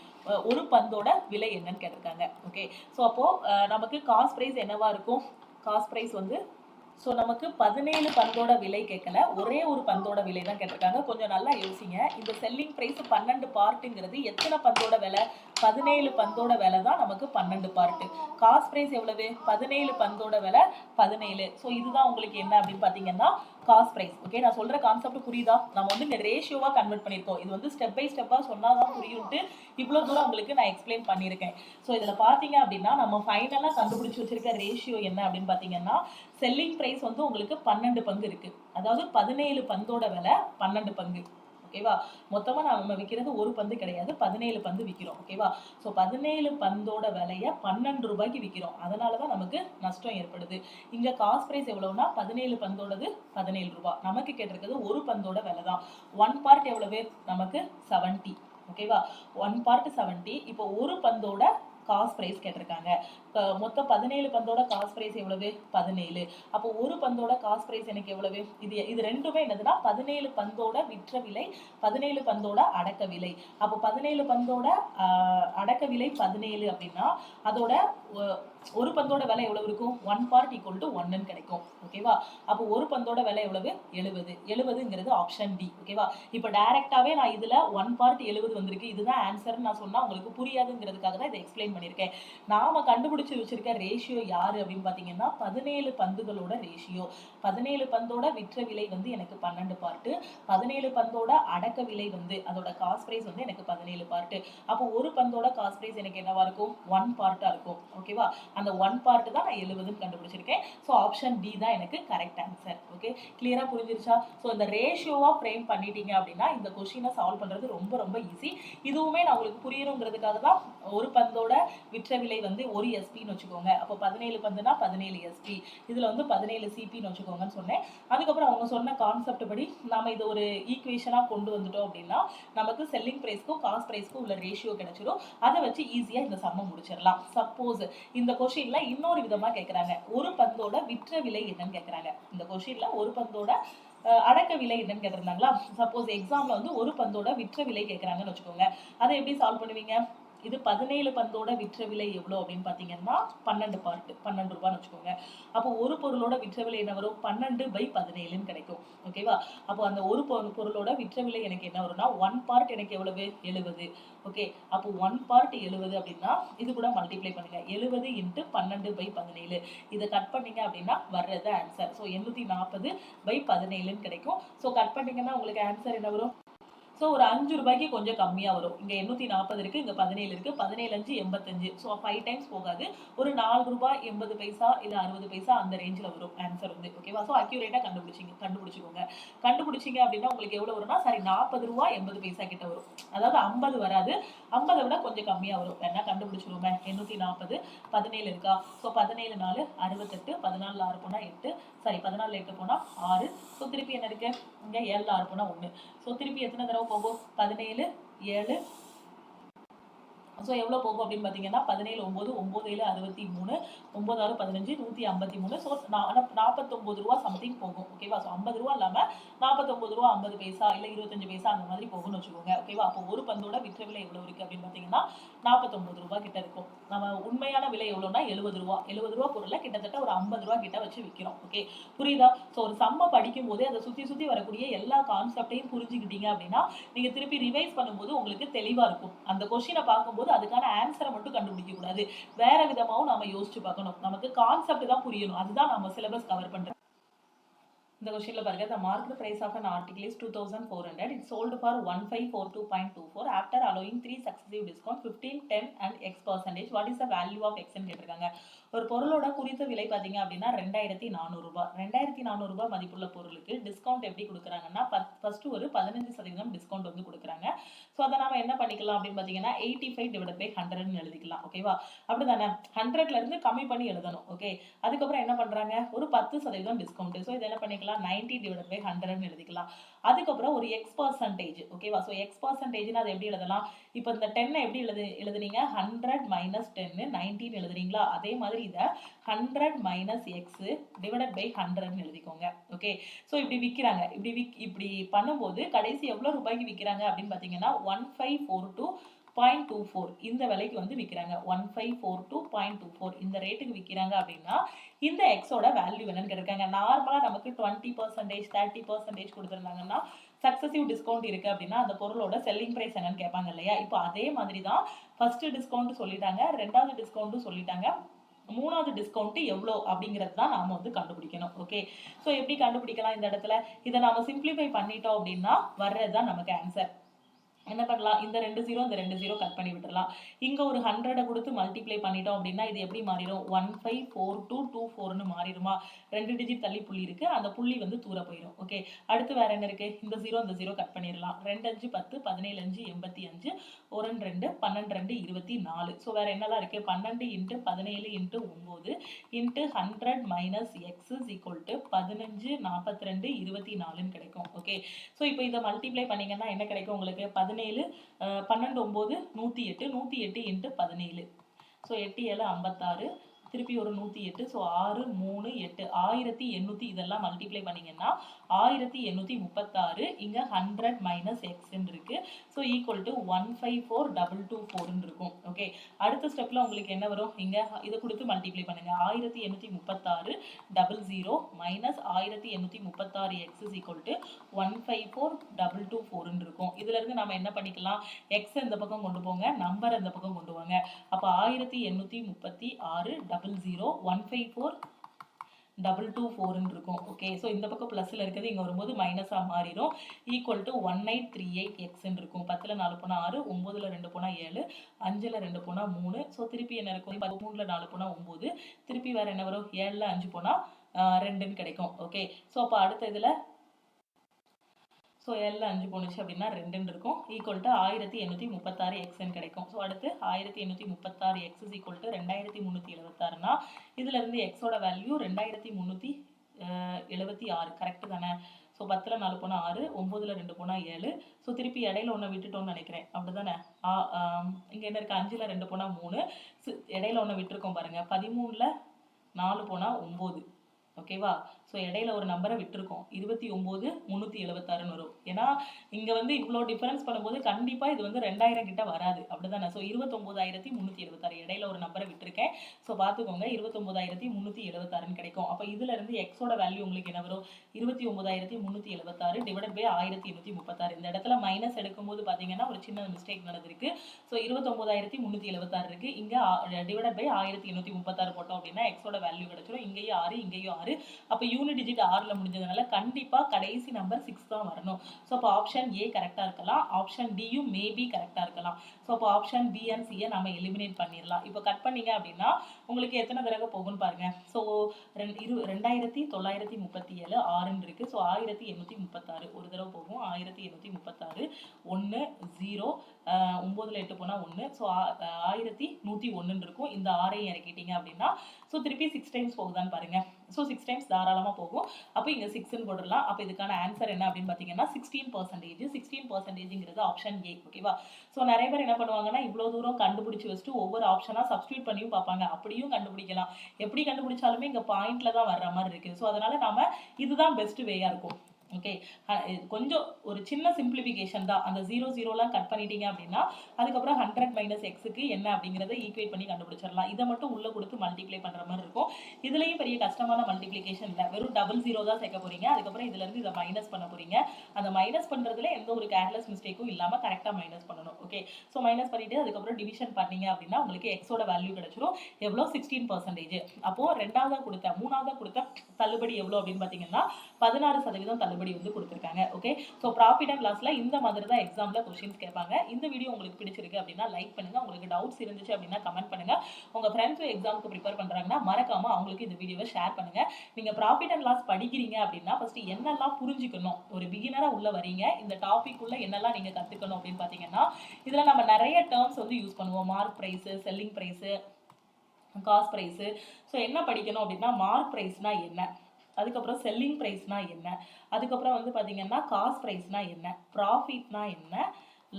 ஒரு பந்தோட விலை என்னன்னு கேட்டிருக்காங்க, ஓகே? ஸோ அப்போ நமக்கு காஸ்ட் பிரைஸ் என்னவா இருக்கும்? காஸ்ட் பிரைஸ் வந்து ஸோ நமக்கு 17 பந்தோட விலை கேட்கல, ஒரே ஒரு பந்தோட விலை தான் கேட்டிருக்காங்க. கொஞ்சம் நல்லா யோசிங்க. இந்த செல்லிங் பிரைஸ் 12 பார்ட்டுங்கிறது எத்தனை பந்தோட விலை? 17 பந்தோட விலை தான் நமக்கு 12 பார்ட். காஸ்ட் பிரைஸ் எவ்வளவு? 17 பந்தோட விலை 17. ஸோ இதுதான் உங்களுக்கு என்ன அப்படின்னு பார்த்தீங்கன்னா காஸ்ட் பிரைஸ், ஓகே? நான் சொல்ற கான்செப்ட் புரியுதா? நம்ம வந்து இந்த ரேஷியோவா கன்வெர்ட் பண்ணியிருக்கோம். இது வந்து ஸ்டெப் பை ஸ்டெப்பா சொன்னாதான் புரியும்ட்டு இவ்வளவு தூரம் உங்களுக்கு நான் எக்ஸ்பிளைன் பண்ணியிருக்கேன். ஸோ இதுல பாத்தீங்க அப்படின்னா நம்ம ஃபைனலா கண்டுபிடிச்சு வச்சிருக்க ரேஷியோ என்ன அப்படின்னு பாத்தீங்கன்னா செல்லிங் பிரைஸ் வந்து உங்களுக்கு 12 பங்கு இருக்கு, அதாவது 17 பந்தோட விலை 12 பங்கு, ஓகேவா? மொத்தமா நம்ம விற்கிறது ஒரு பந்து கிடையாது, 17 பந்து விற்கிறோம், ஓகேவா? ஸோ 17 பந்தோட விலைய 12 ரூபாய்க்கு விற்கிறோம், அதனாலதான் நமக்கு நஷ்டம் ஏற்படுது. இங்க காஸ்ட் பிரைஸ் எவ்வளவுனா 17 பந்தோடது 17 ரூபாய். நமக்கு கேட்டிருக்கிறது ஒரு பந்தோட விலை தான். 1 பார்ட் எவ்வளவு? நமக்கு 70, ஓகேவா? 1 பார்ட் 70. இப்போ ஒரு பந்தோட காஸ்ட் பிரைஸ் கேட்டிருக்காங்க. மொத்தம் 17 பந்தோட காஸ்ட் பிரைஸ் எவ்வளவு? 17. அப்போ ஒரு பந்தோட காஸ்ட் பிரைஸ் எனக்கு எவ்வளவு? இது ரெண்டுமே என்னதுன்னா 17 பந்தோட விற்ற விலை, 17 பந்தோட அடக்க விலை. அப்போ 17 பந்தோட அடக்க விலை 17 அப்படின்னா அதோட ஒரு பந்தோட விலை எவ்வளவு இருக்கும்? 1 பார்ட் ஈக்குவல் டு 1ன்னு கிடைக்கும். ஓகேவா? அப்போ ஒரு பந்தோட விலை எவ்வளவு? 70. 70ங்கிறது ஆப்ஷன் டி. ஓகேவா? இப்போ டைரக்டாவே நான் இதுல 1 பார்ட் 70 வந்திருக்கு, இதுதான் ஆன்சர் நான் சொன்னா உங்களுக்கு புரியாதுங்கிறதுக்காக தான் இதை எக்ஸ்பிளைன் பண்ணியிருக்கேன். நாம கண்டுபிடிச்சு வச்சிருக்க ரேஷியோ யாரு அப்படின்னு பாத்தீங்கன்னா 17 பந்துகளோட ரேஷியோ. 17 பந்தோட விற்ற விலை வந்து எனக்கு 12 பார்ட், 17 பந்தோட அடக்க விலை வந்து அதோட காஸ்ட் பிரைஸ் வந்து எனக்கு 17 பார்ட். அப்போ ஒரு பந்தோட காஸ்ட் பிரைஸ் எனக்கு என்னவா இருக்கும்? 1 பார்ட்டா இருக்கும். ஓகேவா? அந்த 1 பார்ட் தான் நான் 70ன்னு கண்டுபிடிச்சிருக்கேன். ஸோ ஆப்ஷன் டி தான் எனக்கு கரெக்ட் ஆன்சர். ஓகே, கிளியரா புரிஞ்சிருச்சா? ஸோ இந்த ரேஷியோவா ஃப்ரேம் பண்ணிட்டீங்க அப்படின்னா இந்த கொஸ்டினை சால்வ் பண்றது ரொம்ப ரொம்ப ஈஸி. இதுவுமே நான் உங்களுக்கு புரியணுங்கிறதுக்காக தான் ஒரு பந்தோட விற்ற விலை வந்து ஒரு எஸ்பின்னு வச்சுக்கோங்க. அப்போ 17 பந்துனா 17 எஸ்பி, இதுல வந்து 17 சிபின்னு வச்சுக்கோங்கன்னு சொன்னேன். அதுக்கப்புறம் அவங்க சொன்ன கான்செப்ட் படி நாம இது ஒரு ஈக்குவேஷனா கொண்டு வந்துட்டோம் அப்படின்னா நமக்கு செல்லிங் பிரைஸ்க்கும் காஸ்ட் பிரைஸ்க்கும் உள்ள ரேஷியோ கிடைச்சிடும். அதை வச்சு ஈஸியா இந்த சம்ம முடிச்சிடலாம். சப்போஸ் இந்த கொஸ்டின்ல இன்னொரு விதமா கேட்கறாங்க, ஒரு பந்தோட விற்ற விலை என்னன்னு கேட்கறாங்க. இந்த கொஸ்டின்ல ஒரு பந்தோட அடக்க விலை என்னன்னு கேட்டிருந்தாங்களா? சப்போஸ் எக்ஸாம்ல வந்து ஒரு பந்தோட விற்ற விலை கேட்கறாங்கன்னு வச்சுக்கோங்க. அதை எப்படி சால்வ் பண்ணுவீங்க? இது 17 பந்தோட விற்ற விலை எவ்வளோ அப்படின்னு பார்த்தீங்கன்னா 12 பார்ட் 12 ரூபான்னு வச்சுக்கோங்க. அப்போ ஒரு பொருளோட விற்ற விலை என்ன வரும்? 12/17ன்னு கிடைக்கும். ஓகேவா? அப்போ அந்த ஒரு பொருளோட விற்ற விலை எனக்கு என்ன வரும்னா 1 பார்ட் எனக்கு எவ்வளவு? 70. ஓகே, அப்போ 1 பார்ட் 70 அப்படின்னா இது கூட மல்டிப்ளை பண்ணுங்க. 70 × 12/17. இதை கட் பண்ணீங்க அப்படின்னா வர்றது ஆன்சர். ஸோ 840/17ன்னு கிடைக்கும். ஸோ கட் பண்ணீங்கன்னா உங்களுக்கு ஆன்சர் என்ன வரும்? ஸோ ஒரு 5 ரூபாய்க்கு கொஞ்சம் கம்மியாக வரும். இங்கே 840 இருக்குது, இங்கே 17 இருக்குது. 17 5 85. ஸோ 5 டைம்ஸ் போகாது. ஒரு 4 ரூபாய் 80 பைசா இல்லை 60 பைசா அந்த ரேஞ்சில் வரும் ஆன்சர் வந்து. ஓகேவா? ஸோ அக்யூரேட்டாக கண்டுபிடிச்சிக்கோங்க. கண்டுபிடிச்சிங்க அப்படின்னா உங்களுக்கு எவ்வளோ வரும்னா, சரி 40 ரூபாய் 80 பைசா கிட்ட வரும். அதாவது 50 வராது, 50 விட கொஞ்சம் கம்மியாக வரும். வேணா கண்டுபிடிச்சிருவோமே. 840 17 இருக்கா? ஸோ 17 4 68, 14 6 போனால் 8, சாரி 14 8 போனால் 6. ஸோ திருப்பி என்ன இருக்கு? இங்கே 7 6 போனால் 1. ஸோ திருப்பி எத்தனை தடவை போகும்? 17 7. ஸோ எவ்வளோ போகும் அப்படின்னு பார்த்தீங்கன்னா 17 9 9 7 63, 9 6 15 153. ஸோ 49 ரூபா சம்திங் போகும். ஓகேவா? ஸோ 50 ரூபா இல்லாமல் 49 ரூபா 50 பைசா இல்லை 25 பைசா அந்த மாதிரி போகும்னு வச்சுக்கோங்க. ஓகேவா? அப்போ ஒரு பந்தோட விற்ற விலை எவ்வளோ இருக்குது அப்படின்னு பார்த்தீங்கன்னா 49 ரூபா கிட்ட இருக்கும். நம்ம உண்மையான விலை எவ்வளோன்னா 70 ரூபா. 70 ரூபா பொருளை கிட்டத்தட்ட ஒரு 50 ரூபா கிட்ட வச்சு விற்கிறோம். ஓகே, புரியுதா? ஸோ ஒரு சம்மை படிக்கும் போதே அதை சுற்றி வரக்கூடிய எல்லா கான்செப்டையும் புரிஞ்சுக்கிட்டீங்க அப்படின்னா நீங்கள் திருப்பி ரிவைஸ் பண்ணும்போது உங்களுக்கு தெளிவாக இருக்கும். அந்த கொஸ்டினை பார்க்கும்போது அதுக்கான ஆன்சரை மட்டும் கண்டுபிடிக்க கூடாது, வேற விதமாவும் நாம யோசிச்சு பார்க்கணும். நமக்கு கான்செப்ட் தான் புரியணும். அதுதான் நம்ம சிலபஸ் கவர் பண்றோம். இந்த கொஸ்டின்ல பாருங்க, the market price of an article is 2400. It sold for 1542.24 after allowing 3 successive discount 15, 10 and x percentage. What is the value of x ன்னு கேட்டிருக்காங்க. ஒரு பொருளோட குறித்த விலை பாத்தீங்க அப்படின்னா 2400 ரூபாய். 2400 ரூபாய் மதிப்புள்ள பொருளுக்கு டிஸ்கவுண்ட் எப்படி கொடுக்குறாங்கன்னா ஃபர்ஸ்ட் ஒரு 15% டிஸ்கவுண்ட் வந்து கொடுக்குறாங்க. ஸோ அதை நாம என்ன பண்ணிக்கலாம் அப்படின்னு பாத்தீங்கன்னா 85/100ன்னு எழுதிக்கலாம். ஓகேவா? அப்படிதானே? 100ல இருந்து கம்மி பண்ணி எழுதணும். ஓகே, அதுக்கப்புறம் என்ன பண்றாங்க? ஒரு 10% டிஸ்கவுண்ட். ஸோ இதை என்ன பண்ணிக்கலாம்? 90/100ன்னு எழுதிக்கலாம். அதுக்கப்புறம் ஒரு x பர்சன்டேஜ். ஓகேவா? ஸோ x பர்சன்டேஜ்னா அதை எப்படி எழுதலாம்? இப்போ இந்த 10 எப்படி எழுதுனீங்க? 100 - 10 19 எழுதுறீங்களா? அதே மாதிரி இதை 100 - x / 100ன்னு எழுதிக்கோங்க. ஓகே, ஸோ இப்படி விற்கிறாங்க. இப்படி பண்ணும்போது கடைசி எவ்வளவு ரூபாய்க்கு விற்கிறாங்க அப்படின்னு பார்த்தீங்கன்னா 1542.24 இந்த விலைக்கு வந்து விற்கிறாங்க. 1542.24 இந்த ரேட்டுக்கு விற்கிறாங்க அப்படின்னா இந்த எக்ஸோட வேல்யூ என்னன்னு கேட்டிருக்காங்க. நார்மலா நமக்கு 20% 30% கொடுத்துருந்தாங்கன்னா சக்சசிவ் டிஸ்கவுண்ட் இருக்கு அப்படின்னா அந்த பொருளோட செல்லிங் பிரைஸ் என்னன்னு கேட்பாங்க இல்லையா? இப்போ அதே மாதிரி தான் ஃபர்ஸ்ட் டிஸ்கவுண்ட் சொல்லிட்டாங்க, ரெண்டாவது டிஸ்கவுண்ட் சொல்லிட்டாங்க, மூணாவது டிஸ்கவுண்ட் எவ்வளோ அப்படிங்கிறது தான் நாம வந்து கண்டுபிடிக்கணும். ஓகே, ஸோ எப்படி கண்டுபிடிக்கலாம் இந்த இடத்துல? இதை நாம சிம்பிளிஃபை பண்ணிட்டோம் அப்படின்னா வர்றதுதான் நமக்கு ஆன்சர். என்ன பண்ணலாம்? இந்த 2 0 இந்த 2 0 கட் பண்ணி விட்டுறலாம். இங்க ஒரு 100 கொடுத்து மல்டிப்ளை பண்ணிட்டோம் அப்படின்னா இது எப்படி மாறிடும்? 154224ன்னு மாறிடுமா? 2 டிஜிட் தள்ளி புள்ளி இருக்கு, அந்த புள்ளி வந்து தூர போயிடும். ஓகே, அடுத்து வேற என்ன இருக்கு? இந்த 0 இந்த 0 கட் பண்ணிடலாம். 2 5 10 17 5 85 1 2 12 2 24. ஸோ வேற என்னெல்லாம் இருக்கு? 12 × 17 × 9 × 100 - x = 15 42 24ன்னு கிடைக்கும். ஓகே, ஸோ இப்போ இதை மல்டிப்ளை பண்ணீங்கன்னா என்ன கிடைக்கும் உங்களுக்கு? 17 12 9 108 108 இன்ட்டு 17. ஸோ 8 7 56, திருப்பி ஒரு 108. ஸோ 6 3 8 1800 இதெல்லாம் மல்டிப்ளை பண்ணிங்கன்னா 1836. இங்கே 100 மைனஸ் எக்ஸ்ன்னு இருக்கு. ஸோ ஈக்குவல் டு 154,224 இருக்கும். ஓகே, அடுத்த ஸ்டெப்பில் உங்களுக்கு என்ன வரும்? இங்கே இதை கொடுத்து மல்டிப்ளை பண்ணுங்க. 1836 00 minus 1836 X is equal to 154,224 இருக்கும். இதுல இருந்து நம்ம என்ன பண்ணிக்கலாம்? எக்ஸ் இந்த பக்கம் கொண்டு போங்க, நம்பர் இந்த பக்கம் கொண்டு வாங்க. அப்போ 1836 00 154,224 இருக்கும். ஓகே, ஸோ இந்த பக்கம் ப்ளஸ்ல இருக்கிறது இங்கே வரும்போது மைனஸாக மாறிடும். ஈக்குவல் டு 1838 எக்ஸ்ன்னு இருக்கும். 10ல் 4 போனால் 6, 9ல் 2 போனால் 7, 5ல் 2 போனால் 3. ஸோ திருப்பி என்ன இருக்கும்? 13ல் 4 போனால் 9, திருப்பி வேற என்ன வரும்? 7ல் 5 போனால் 2ன்னு கிடைக்கும். ஓகே, ஸோ அப்போ அடுத்த இதில் ஸோ எல்ல 5 போணுச்சு அப்படின்னா 2ன்னு இருக்கும். ஈக்குவல் டு 1836 எக்ஸ்ன்னு கிடைக்கும். ஸோ அடுத்து 1836 எக்ஸ் இஸ் ஈக்குவல் டு 2376னா இதுல இருந்து எக்ஸோட வேல்யூ 2376. கரெக்டு தானே? ஸோ 10ல் 4 போனால் 6, 9ல் 2 போனால் 7. ஸோ திருப்பி இடையில ஒன்று விட்டுட்டோம்னு நினைக்கிறேன், அப்படிதானே? இங்கே என்ன இருக்கு? 5ல் 2 போனால் 3, இடையில ஒன்று விட்டுருக்கோம் பாருங்க. 13ல் 4 போனால் 9. ஓகேவா? ஸோ இடையில ஒரு நம்பரை விட்டுருக்கோம். 29,376 வரும். ஏன்னா இங்கே வந்து இவ்வளோ டிஃபரன்ஸ் பண்ணும்போது கண்டிப்பாக இது வந்து 2000 கிட்ட வராது, அப்படிதானே? ஸோ 29,376 இடையில ஒரு நம்பரை விட்டுருக்கேன். ஸோ பார்த்துக்கோங்க, 29,376 கிடைக்கும். அப்போ இதுல இருந்து எக்ஸோட வேல்யூ உங்களுக்கு என்ன வரும்? 29,376 டிவைடட் பை 1836. இந்த இடத்துல மைனஸ் எடுக்கும்போது பார்த்தீங்கன்னா ஒரு சின்ன மிஸ்டேக் நடந்திருக்கு. ஸோ 29,376 இருக்கு, இங்கே டிவைடட் பை 1836 போட்டோம் அப்படின்னா எக்ஸோட வேல்யூ கிடைச்சிடும். இங்கேயும் 6, இங்கேயும் 6. அப்போ யூனிட் டிஜிட் 6ல் முடிஞ்சதுனால கண்டிப்பாக கடைசி நம்பர் 6 தான் வரணும். ஸோ அப்போ ஆப்ஷன் ஏ கரெக்டாக இருக்கலாம், ஆப்ஷன் டியும் மேபி கரெக்டாக இருக்கலாம். ஸோ அப்போ ஆப்ஷன் பி அண்ட் சியை நம்ம எலிமினேட் பண்ணிடலாம். இப்போ கட் பண்ணீங்க அப்படின்னா உங்களுக்கு எத்தனை தடவை போகும்னு பாருங்க. ஸோ 2937 6ன்னு இருக்கு. ஸோ 1836 ஒரு தடவை போகும். 1836 1 0 9ல் 8 போனால் 1. ஸோ 1101 இருக்கும். இந்த 6ஐயும் இறக்கிட்டீங்க அப்படின்னா ஸோ திருப்பி 6 டைம்ஸ் போகுதான்னு பாருங்க. ஸோ 6 டைம்ஸ் தாராளமாக போகும். அப்போ இங்கே 6ன்னு போடலாம். அப்போ இதுக்கான ஆன்சர் என்ன அப்படின்னு பார்த்தீங்கன்னா 16%. 16%ங்கிறது ஆப்ஷன் ஏ. ஓகேவா? ஸோ நிறைய பேர் என்ன பண்ணுவாங்கன்னா இவ்வளோ தூரம் கண்டுபிடிச்சி வச்சுட்டு ஒவ்வொரு ஆப்ஷனாக சப்ஸ்டியூட் பண்ணியும் பார்ப்பாங்க. அப்படியும் கண்டுபிடிக்கலாம். எப்படி கண்டுபிடிச்சாலுமே இங்கே பாயிண்ட்ல தான் வர்ற மாதிரி இருக்கு. ஸோ அதனால நாம இதுதான் பெஸ்ட் வேயா இருக்கும். ஓகே, கொஞ்சம் ஒரு சின்ன சிம்பிளிஃபிகேஷன் தான். அந்த 0 கட் பண்ணிட்டீங்க அப்படின்னா அதுக்கப்புறம் 100 மைனஸ் எக்ஸுக்கு என்ன அப்படிங்கிறத ஈக்குவேட் பண்ணி கண்டுபிடிச்சிடலாம். இதை மட்டும் உள்ள கொடுத்து மல்டிப்ளை பண்ற மாதிரி இருக்கும். இதுலயும் பெரிய கஷ்டமான மல்டிப்ளிகேஷன் இல்லை, வெறும் 00 தான் சேர்க்க போறீங்க. அதுக்கப்புறம் இதுல இருந்து இதை மைனஸ் பண்ண போறீங்க. அந்த மைனஸ் பண்றதுல எந்த ஒரு கேர்லெஸ் மிஸ்டேக்கும் இல்லாம கரெக்டா மைனஸ் பண்ணணும். ஓகே, ஸோ மைனஸ் பண்ணிட்டு அதுக்கப்புறம் டிவிஷன் பண்ணீங்க அப்படின்னா உங்களுக்கு எக்ஸோட வேல்யூ கிடைச்சிடும். எவ்வளோ? 16%. அப்போ மூணாவதா கொடுத்த தள்ளுபடி எவ்வளோ அப்படின்னு பாத்தீங்கன்னா 16% தள்ளுபடி வந்து கொடுத்திருக்காங்க. ஓகே, சோ ப்ராஃபிட் அண்ட் லாஸ்ல இந்த மாதிரி தான் எக்ஸாம்ல क्वेश्चंस கேட்பாங்க. இந்த வீடியோ உங்களுக்கு பிடிச்சிருக்கு அப்படினா லைக் பண்ணுங்க. உங்களுக்கு டவுட்ஸ் இருந்துச்சு அப்படினா கமெண்ட் பண்ணுங்க. உங்க फ्रेंड्स எக்ஸாம்க்கு ப்ரிப்பேர் பண்றாங்கன்னா மறக்காம அவங்களுக்கு இந்த வீடியோவை ஷேர் பண்ணுங்க. நீங்க ப்ராஃபிட் அண்ட் லாஸ் படிக்கிறீங்க அப்படினா ஃபர்ஸ்ட் என்னெல்லாம் புரிஞ்சுக்கணும், ஒரு பிகினரா உள்ள வரீங்க, இந்த டாபிக் உள்ள என்னெல்லாம் நீங்க கத்துக்கணும் அப்படினு பாத்தீங்கன்னா இதுல நம்ம நிறைய டேர்ம்ஸ் வந்து யூஸ் பண்ணுவோம். Mark price, selling price, cost price. So என்ன படிக்கணும் அப்படினா மார்க் பிரைஸ்னா என்ன, அதுக்கப்புறம் செல்லிங் பிரைஸ்னா என்ன, அதுக்கப்புறம் வந்து பாத்தீங்கன்னா காஸ்ட் பிரைஸ்னா என்ன, ப்ராஃபிட்னா என்ன,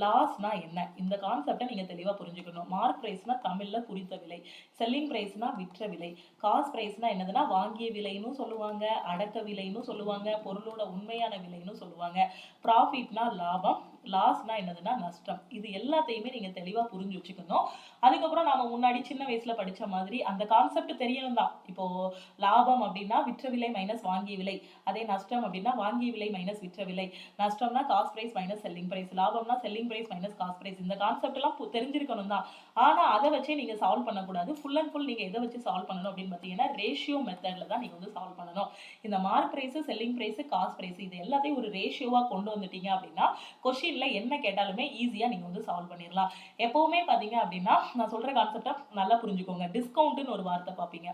லாஸ்னா என்ன, இந்த கான்செப்டை நீங்க தெளிவா புரிஞ்சுக்கணும். மார்க் பிரைஸ்னா தமிழ்ல குறித்த விலை, செல்லிங் பிரைஸ்னா விற்ற விலை, காஸ்ட் பிரைஸ்னா என்னதுன்னா வாங்கிய விலைன்னு சொல்லுவாங்க, அடக்க விலைன்னு சொல்லுவாங்க, பொருளோட உண்மையான விலைன்னு சொல்லுவாங்க, ப்ராஃபிட்னா லாபம், லாஸ்னா என்னதுன்னா நஷ்டம். இது எல்லாத்தையுமே நீங்க தெளிவா புரிஞ்சு வச்சுக்கணும். அதுக்கப்புறம் நாம முன்னாடி சின்ன வயசுல படிச்ச மாதிரி அந்த கான்செப்ட் தெரியணும் தான். இப்போ லாபம் அப்படின்னா விற்ற விலை மைனஸ் வாங்கிய விலை, அதே நஷ்டம் அப்படின்னா வாங்கிய விலை மைனஸ் விற்ற விலை, நஷ்டம்னா cost price minus selling price, லாபம்னா selling price minus cost price. இந்த கான்செப்ட் எல்லாம் தெரிஞ்சிருக்கணும் தான். ஆனா அதை வச்சே நீங்க சால்வ் பண்ணக்கூடாது. ஃபுல் அண்ட் ஃபுல் நீங்க எதை வச்சு சால்வ் பண்ணணும் அப்படின்னு பாத்தீங்கன்னா ரேஷியோ மெத்தட்ல தான் நீங்க வந்து சால்வ் பண்ணணும். இந்த mark price, selling price, cost price இது எல்லாத்தையும் ஒரு ரேஷியோவா கொண்டு வந்துட்டீங்க அப்படின்னா கொஸ்டின்ல என்ன கேட்டாலுமே ஈஸியா நீங்க வந்து சால்வ் பண்ணிடலாம். எப்பவுமே பாத்தீங்க அப்படின்னா நான் சொல்ற கான்செப்டை நல்லா புரிஞ்சுக்கோங்க. டிஸ்கவுண்ட்னு ஒரு வார்த்தை பாப்பீங்க.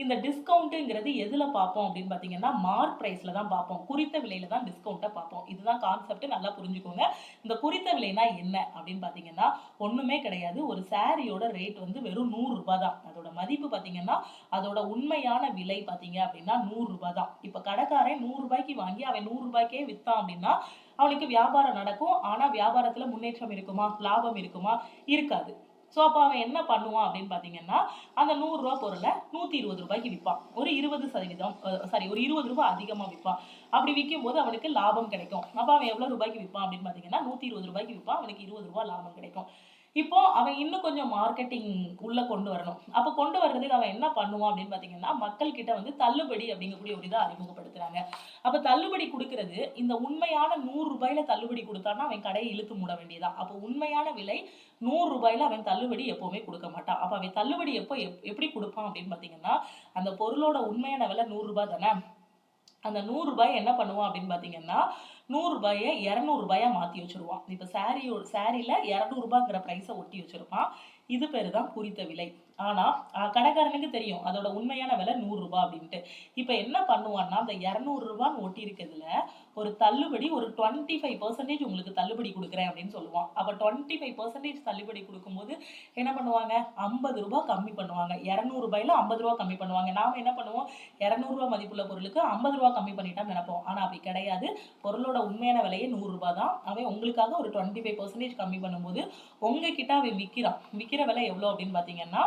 இந்த டிஸ்கவுண்ட்டுங்கிறது எதுல பார்ப்போம் அப்படின்னு பார்த்தீங்கன்னா மார்க் பிரைஸ்ல தான் பார்ப்போம். குறித்த விலையில தான் டிஸ்கவுண்ட்டை பார்ப்போம். இதுதான் கான்செப்ட், நல்லா புரிஞ்சுக்கோங்க. இந்த குறித்த விலைனா என்ன அப்படின்னு பார்த்தீங்கன்னா ஒண்ணுமே கிடையாது. ஒரு சாரியோட ரேட் வந்து வெறும் 100 ரூபாய் தான். அதோட மதிப்பு பார்த்தீங்கன்னா அதோட உண்மையான விலை பார்த்தீங்க அப்படின்னா 100 ரூபாய் தான். இப்ப கடைக்காரன் 100 ரூபாய்க்கு வாங்கி அவன் 100 ரூபாய்க்கே வித்தான் அப்படின்னா அவனுக்கு வியாபாரம் நடக்கும். ஆனா வியாபாரத்துல முன்னேற்றம் இருக்குமா, லாபம் இருக்குமா? இருக்காது. ஸோ அப்போ அவன் என்ன பண்ணுவான் அப்படின்னு பார்த்தீங்கன்னா அந்த 100 ரூபா பொருளை 120 ரூபாய்க்கு விற்பான். ஒரு 20% ஒரு 20 ரூபாய் அதிகமாக விற்பான். அப்படி விற்கும் போது அவனுக்கு லாபம் கிடைக்கும். அப்போ அவன் எவ்வளோ ரூபாய்க்கு விற்பான் அப்படின்னு பார்த்தீங்கன்னா 120 ரூபாய்க்கு விற்பான். அவனுக்கு 20 ரூபாய் லாபம் கிடைக்கும். இப்போ அவன் இன்னும் கொஞ்சம் மார்க்கெட்டிங் உள்ள கொண்டு வரணும். அப்ப கொண்டு வர்றதுக்கு அவன் என்ன பண்ணுவான் அப்படின்னு பாத்தீங்கன்னா மக்கள் கிட்ட வந்து தள்ளுபடி அப்படிங்கக்கூடிய ஒரு இதை அறிமுகப்படுத்துறாங்க. அப்ப தள்ளுபடி கொடுக்கறது இந்த உண்மையான 100 ரூபாயில தள்ளுபடி கொடுத்தான்னா அவன் கடையை இழுத்து மூட வேண்டியதான். அப்ப உண்மையான விலை 100 ரூபாயில அவன் தள்ளுபடி எப்பவுமே கொடுக்க மாட்டான். அப்ப அவன் தள்ளுபடி எப்படி கொடுப்பான் அப்படின்னு பாத்தீங்கன்னா அந்த பொருளோட உண்மையான விலை 100 ரூபாய் தானே. அந்த 100 ரூபாய் என்ன பண்ணுவான் அப்படின்னு பாத்தீங்கன்னா 100 ரூபாயை 200 ரூபாயா மாத்தி வச்சிருவான். இப்ப சாரியில 200 ரூபாய்ங்கிற பிரைஸை ஒட்டி வச்சிருப்பான். இது பேரு தான் குறித்த விலை. ஆனா கடைக்காரனுக்கு தெரியும் அதோட உண்மையான விலை 100 ரூபாய் அப்படின்ட்டு. இப்ப என்ன பண்ணுவான்னா அந்த 200 ரூபான்னு ஒட்டி இருக்கிறதுல ஒரு தள்ளுபடி ஒரு 25% உங்களுக்கு தள்ளுபடி கொடுக்குறேன் அப்படின்னு சொல்லுவான். அப்ப 25% தள்ளுபடி கொடுக்கும்போது என்ன பண்ணுவாங்க 50 ரூபாய் கம்மி பண்ணுவாங்க. 200 ரூபாயில 50 ரூபாய் கம்மி பண்ணுவாங்க. நாம என்ன பண்ணுவோம் 200 ரூபாய் மதிப்புள்ள பொருளுக்கு 50 ரூபாய் கம்மி பண்ணிட்டான்னு நினைப்போம். ஆனா அப்படி கிடையாது. பொருளோட உண்மையான விலையே 100 ரூபாய் தான். அவன் உங்களுக்காக ஒரு 25% கம்மி பண்ணும்போது உங்ககிட்ட அவன் விக்கிற விலை எவ்வளவு அப்படின்னு பாத்தீங்கன்னா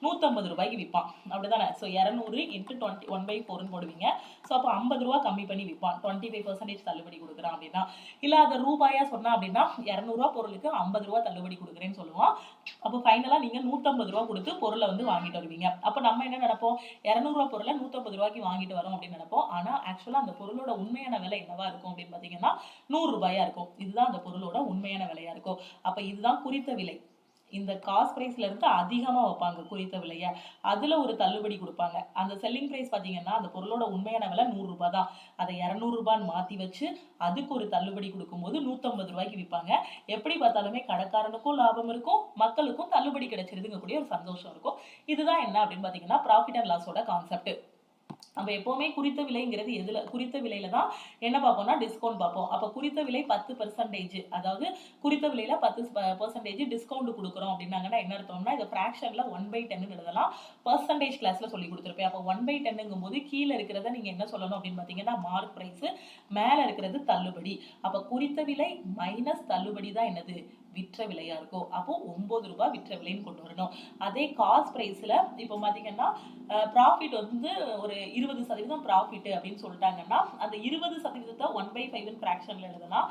150 ரூபாய்க்கு விற்பான். அப்படிதானே. ஸோ 200 இன்ட்டு 1/4 போடுவீங்க. ஸோ அப்போ 50 ரூபா கம்மி பண்ணி விற்பான். 25% தள்ளுபடி கொடுக்குறான் அப்படின்னா. இல்லை அதை ரூபாயா சொன்னா அப்படின்னா 200 ரூபா பொருளுக்கு 50 ரூபா தள்ளுபடி கொடுக்குறேன்னு சொல்லுவான். அப்போ ஃபைனலாக நீங்க 150 ரூபா கொடுத்து பொருளை வந்து வாங்கிட்டு வருவீங்க. அப்போ நம்ம என்ன நினைப்போம் 200 ரூபா பொருளை 150 ரூபாய்க்கு வாங்கிட்டு வரோம் அப்படின்னு நினைப்போம். ஆனா ஆக்சுவலா அந்த பொருளோட உண்மையான விலை என்னவா இருக்கும் அப்படின்னு பாத்தீங்கன்னா 100 ரூபாயா இருக்கும். இதுதான் அந்த பொருளோட உண்மையான விலையா இருக்கும். அப்ப இதுதான் குறித்த விலை. இந்த காஸ்ட் பிரைஸ்ல இருந்து அதிகமா வைப்பாங்க குறித்த விலைய. அதுல ஒரு தள்ளுபடி கொடுப்பாங்க. அந்த செல்லிங் பிரைஸ் பாத்தீங்கன்னா அந்த பொருளோட உண்மையான விலை 100 ரூபாய் தான். அதை 200 ரூபான்னு மாத்தி வச்சு அதுக்கு ஒரு தள்ளுபடி கொடுக்கும்போது 150 ரூபாய்க்கு விற்பாங்க. எப்படி பார்த்தாலுமே கடைக்காரனுக்கும் லாபம் இருக்கும், மக்களுக்கும் தள்ளுபடி கிடைச்சிருதுங்க கூடிய ஒரு சந்தோஷம் இருக்கும். இதுதான் என்ன அப்படின்னு பாத்தீங்கன்னா ப்ராஃபிட் அண்ட் லாஸோட கான்செப்ட். நம்ம எப்பவுமே குறித்த விலைங்கிறது எதுல குறித்த விலையில தான் என்ன பார்ப்போம்னா டிஸ்கவுண்ட் பார்ப்போம். அப்ப குறித்த விலை 10%, அதாவது குறித்த விலையில 10% டிஸ்கவுண்ட் கொடுக்குறோம் அப்படின்னாங்கன்னா என்ன அர்த்தம்னா இதை ஃபிராக்ஷன்ல 1/10 எழுதலாம். பெர்சன்டேஜ் கிளாஸ்ல சொல்லி கொடுத்துருப்பேன். அப்போ 1/10ங்கும் போது கீழே இருக்கிறத நீங்க என்ன சொல்லணும் அப்படின்னு பாத்தீங்கன்னா மார்க் பிரைஸ், மேல இருக்கிறது தள்ளுபடி. அப்ப குறித்த விலை மைனஸ் தள்ளுபடி தான் என்னது விற்ற விலையா இருக்கும். அப்போ 9 ரூபாய் விற்ற விலைன்னு கொண்டு வரணும். அதே காஸ்ட் பிரைஸ்ல இப்போ பாத்தீங்கன்னா ப்ராஃபிட் வந்து ஒரு 20% ப்ராஃபிட் அப்படின்னு சொல்லிட்டாங்கன்னா அந்த 20% 1/5 ஃபிராக்ஷன்ல எழுதலாம்.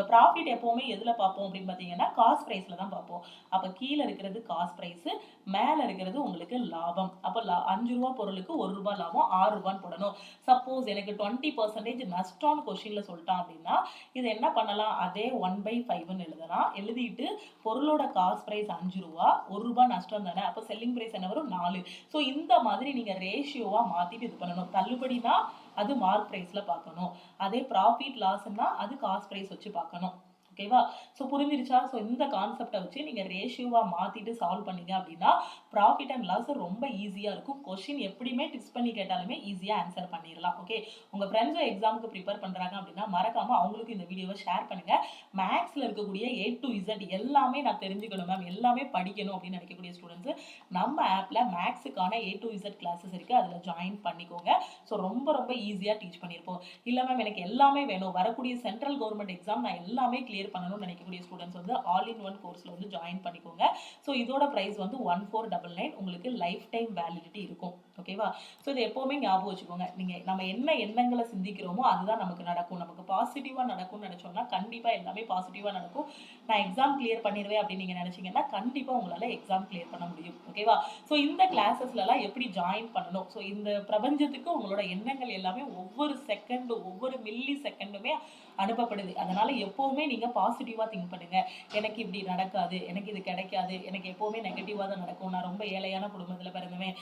ப்ராஃபிட் எப்பவுமே எதுல பார்ப்போம் அப்படின்னு பாத்தீங்கன்னா காஸ்ட் பிரைஸ்ல தான் பார்ப்போம். அப்ப கீழே இருக்கிறது காஸ்ட் பிரைஸ், மேல இருக்கிறது உங்களுக்கு லாபம். அப்ப 5 ரூபாய் பொருளுக்கு 1 ரூபாய் லாபம் 6 ரூபான்னு போடணும். சப்போஸ் எனக்கு 20% நஷ்டம்னு கொஸ்டின்ல சொல்லிட்டான் அப்படின்னா இது என்ன பண்ணலாம் அதே 1/5 எழுதலாம். எழுதிட்டு பொருளோட காஸ்ட் பிரைஸ் 5 ரூபாய், 1 ரூபாய் நஷ்டம் தானே. அப்ப செல்லிங் பிரைஸ் என்ன வரும் 4. ஸோ இந்த மாதிரி நீங்க ரேஷியோவா மாத்திட்டு இது பண்ணணும். தள்ளுபடினா அது மார்க் பிரைஸ்ல பார்க்கணும். அதே ப்ராஃபிட் லாஸ்னா அது காஸ்ட் பிரைஸ் வச்சு பார்க்கணும். ஓகேவா. ஸோ புரிஞ்சிருச்சா. ஸோ இந்த கான்செப்டை வச்சு நீங்க ரேஷியோவா மாத்திட்டு சால்வ் பண்ணீங்க அப்படின்னா ப்ராஃபிட் அண்ட் லாஸ் ரொம்ப ஈஸியா இருக்கும். கொஸ்டின் எப்படியுமே டிப்ஸ் பண்ணி கேட்டாலுமே ஈஸியா ஆன்சர் பண்ணிடலாம். ஓகே. உங்க ஃப்ரெண்ட்ஸும் எக்ஸாமுக்கு ப்ரிப்பேர் பண்றாங்க அப்படின்னா மறக்காம அவங்களுக்கு இந்த வீடியோவை ஷேர் பண்ணுங்க. மேக்ஸ்ல இருக்கக்கூடிய A to Z எல்லாமே நான் தெரிஞ்சுக்கணும் மேம், எல்லாமே படிக்கணும் அப்படின்னு நினைக்கக்கூடிய ஸ்டூடெண்ட்ஸ் நம்ம ஆப்ல மேக்ஸுக்கான A to Z கிளாஸஸ் இருக்கு. அதுல ஜாயின் பண்ணிக்கோங்க. ஸோ ரொம்ப ரொம்ப ஈஸியா டீச் பண்ணியிருப்போம். இல்ல மேம் எனக்கு எல்லாமே வேணும், வரக்கூடிய சென்ட்ரல் கவர்மெண்ட் எக்ஸாம் நான் எல்லாமே கிளியர் பண்ணணும்னு நினைக்கக்கூடிய ஸ்டூடெண்ட்ஸ் வந்து ஆல் இன் ஒன் கோர்ஸ்ல வந்து ஜாயின் பண்ணிக்கோங்க. ஸோ இதோட பிரைஸ் வந்து 1499. உங்களுக்கு லைஃப் டைம் வேலிடிட்டி இருக்கும். ஓகேவா. ஸோ இது எப்பவுமே ஞாபகம் வச்சுக்கோங்க. நம்ம என்ன எண்ணங்களை சிந்திக்கிறோமோ அதுதான் நமக்கு நடக்கும். நமக்கு பாசிட்டிவா நடக்கும்னு நினைச்சோம்னா கண்டிப்பா எல்லாமே பாசிட்டிவா நடக்கும். நான் எக்ஸாம் கிளியர் பண்ணிடுவேன் அப்படின்னு நீங்க நினைச்சீங்கன்னா கண்டிப்பா உங்களால எக்ஸாம் கிளியர் பண்ண முடியும். ஓகேவா. ஸோ இந்த கிளாஸஸ்ல எல்லாம் எப்படி ஜாயின் பண்ணணும். ஸோ இந்த பிரபஞ்சத்துக்கு உங்களோட எண்ணங்கள் எல்லாமே ஒவ்வொரு செகண்ட் ஒவ்வொரு மில்லி செகண்டுமே அனுப்பப்படுது. அதனால எப்பவுமே நீங்க பாசிட்டிவா திங்க் பண்ணுங்க. எனக்கு இப்படி நடக்காது, எனக்கு இது கிடைக்காது, எனக்கு எப்பவுமே நெகட்டிவா தான் நடக்கும், நான் ரொம்ப ஏழையான குடும்பத்துல பிறந்தவன்,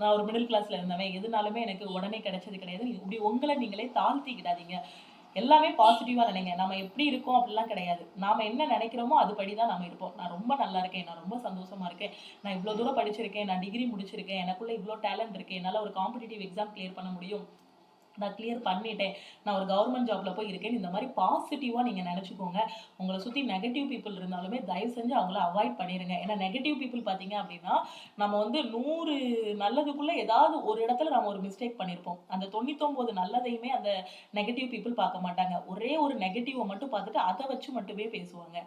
நான் ஒரு மிடில் கிளாஸ்ல இருந்தவன், எதுனாலுமே எனக்கு உடனே கிடைச்சது கிடையாது. இப்படி உங்களை நீங்களே தாழ்த்திக்கிடாதீங்க. எல்லாமே பாசிட்டிவா நினைங்க. நம்ம எப்படி இருக்கோம் அப்படிலாம் கிடையாது. நாம என்ன நினைக்கிறோமோ அதுபடி தான் நம்ம இருப்போம். நான் ரொம்ப நல்லா இருக்கேன், நான் ரொம்ப சந்தோஷமா இருக்கேன், நான் இவ்வளவு தூரம் படிச்சிருக்கேன், நான் டிகிரி முடிச்சிருக்கேன், எனக்குள்ள இவ்வளோ டேலண்ட் இருக்கு, என்னால ஒரு காம்படிட்டிவ் எக்ஸாம் கிளியர் பண்ண முடியும், நான் கிளியர் பண்ணிட்டேன், நான் ஒரு கவர்மெண்ட் ஜாப்ல போய் இருக்கேன், இந்த மாதிரி பாசிட்டிவா நீங்க நினைச்சுக்கோங்க. உங்களை சுத்தி நெகட்டிவ் பீப்புள் இருந்தாலுமே தயவு செஞ்சு அவங்கள அவாய்ட் பண்ணிருங்க. ஏன்னா நெகட்டிவ் பீப்புள் பாத்தீங்க அப்படின்னா நம்ம வந்து 100 நல்லதுக்குள்ள ஏதாவது ஒரு இடத்துல நம்ம ஒரு மிஸ்டேக் பண்ணிருப்போம். அந்த 99 நல்லதையுமே அந்த நெகட்டிவ் பீப்புள் பார்க்க மாட்டாங்க. ஒரே ஒரு நெகட்டிவை மட்டும் பார்த்துட்டு அதை வச்சு மட்டுமே பேசுவாங்க.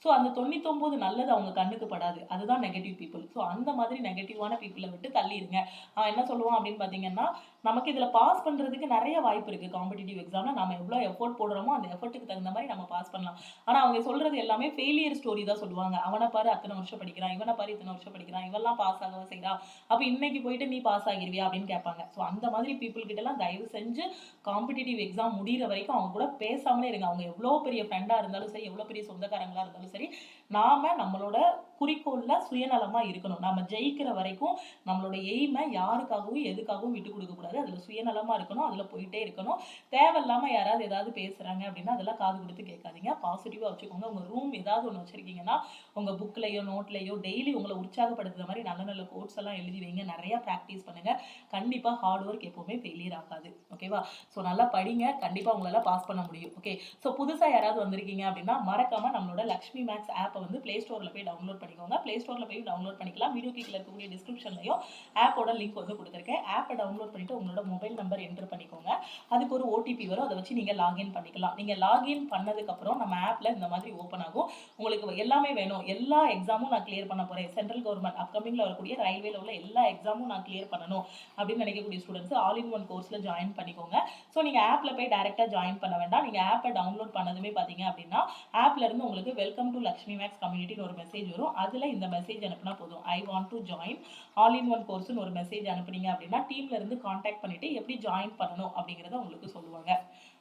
ஸோ அந்த 99 நல்லது அவங்க கண்ணுக்கு படாது. அதுதான் நெகட்டிவ் பீப்புள். ஸோ அந்த மாதிரி நெகட்டிவான பீப்புளை விட்டு தள்ளிருங்க. அவன் என்ன சொல்லுவான் அப்படின்னு பார்த்தீங்கன்னா, நமக்கு இதில் பாஸ் பண்ணுறதுக்கு நிறைய வாய்ப்பு இருக்குது. காம்படிட்டிவ் எக்ஸாமில் நம்ம எவ்வளோ எஃபோர்ட் போடுறோமோ அந்த எஃபோர்ட்டுக்கு தகுந்த மாதிரி நம்ம பாஸ் பண்ணலாம். ஆனால் அவங்க சொல்கிறது எல்லாமே ஃபெயிலியர் ஸ்டோரி தான் சொல்லுவாங்க. அவனை பாரு அத்தனை வருஷம் படிக்கிறான், இவனை பாரு இத்தனை வருஷம் படிக்கிறான், இவெல்லாம் பாஸ் ஆகவா செய்கிறான், அப்போ இன்னைக்கு போயிட்டு நீ பாஸ் ஆகிருவியா அப்படின்னு கேட்பாங்க. ஸோ அந்த மாதிரி பீப்புள் கிட்டலாம் தயவு செஞ்சு காம்படிட்டிவ் எக்ஸாம் முடிகிற வரைக்கும் அவங்க கூட பேசாமலே இருங்க. அவங்க எவ்வளோ பெரிய ஃப்ரெண்டாக இருந்தாலும் சரி, எவ்வளோ பெரிய சொந்தக்காரங்களாக இருந்தாலும் சரி, நாம நம்மளோட குறிக்கோள்ல சுயநலமா இருக்கணும். நாம ஜெயிக்கிற வரைக்கும் நம்மளோட எய்மை யாருக்காகவும் எதுக்காகவும் விட்டு கொடுக்க கூடாது. அதுல சுயநலமா இருக்கணும், அதுல போயிட்டே இருக்கணும். தேவையில்லாம யாராவது ஏதாவது பேசுறாங்க அப்படின்னா அதெல்லாம் காது கொடுத்து கேட்காதீங்க. பாசிட்டிவா வச்சுக்கோங்க. உங்க ரூம் ஏதாவது ஒன்று வச்சிருக்கீங்கன்னா உங்க புக்லயோ நோட்லயோ டெய்லி உங்களை உற்சாகப்படுத்துற மாதிரி நல்ல நல்ல கோட்ஸ் எல்லாம் எழுதி வைங்க. நிறைய ப்ராக்டிஸ் பண்ணுங்க. கண்டிப்பா ஹார்ட் ஒர்க் எப்பவுமே ஃபெயிலியர் ஆகாது. ஓகேவா? ஸோ நல்லா படிங்க. கண்டிப்பா உங்களால பாஸ் பண்ண முடியும். ஓகே. ஸோ புதுசா யாராவது வந்திருக்கீங்க அப்படின்னா மறக்காம நம்மளோட லக்ஷ்மி மேக்ஸ் ஆப்பை வந்து பிளே ஸ்டோர்ல போய் டவுன்லோட் பண்ணிக்கோங்க. பிளே ஸ்டோர்ல போய் டவுன்லோட் பண்ணிக்கலாம். வீடியோ கீழே இருக்கக்கூடிய டிஸ்கிரிப்ஷன்லையும் ஆப்போட லிங்க் வந்து கொடுத்துருக்கேன். ஆப்பை டவுன்லோட் பண்ணிட்டு உங்களோட மொபைல் நம்பர் என்டர் பண்ணிக்கோங்க. அதுக்கு ஒரு ஓடிபி வரும். அதை வச்சு நீங்க லாகின் பண்ணிக்கலாம். நீங்க லாகின் பண்ணதுக்கு அப்புறம் நம்ம ஆப்ல இந்த மாதிரி ஓப்பன் ஆகும். உங்களுக்கு எல்லாமே வேணும். எல்லா எக்ஸாமும் நான் கிளியர் பண்ண போறேன். சென்ட்ரல் கவர்மெண்ட் அப்கமிங்ல வரக்கூடிய ரயில்வேல உள்ள எல்லா எக்ஸாமும் நான் கிளியர் பண்ணணும் அப்படின்னு நினைக்கக்கூடிய ஸ்டூடெண்ட்ஸ் ஆல் இன் ஒன் கோர்ஸ்ல ஜாயின் பண்ணிக்கோங்க. ஸோ நீங்க ஆப்ல போய் டைரக்டா ஜாயின் பண்ண வேண்டாம். நீங்க ஆப்பை டவுன்லோட் பண்ணதுமே பாத்தீங்க அப்படின்னா ஆப்ல இருந்து உங்களுக்கு வெல்கம் டு லக்ஷ்மி மேக்ஸ் கம்யூனிட்டின்னு ஒரு மெசேஜ் வரும். அதுல இந்த மெசேஜ் அனுப்புனா போதும். I want to join all in one கோர்ஸ்னு ஒரு மெசேஜ் அனுப்புனீங்க அப்படின்னா டீம்ல இருந்து கான்டாக்ட் பண்ணிட்டு எப்படி ஜாயின் பண்ணணும் அப்படிங்கறத உங்களுக்கு சொல்லுவாங்க.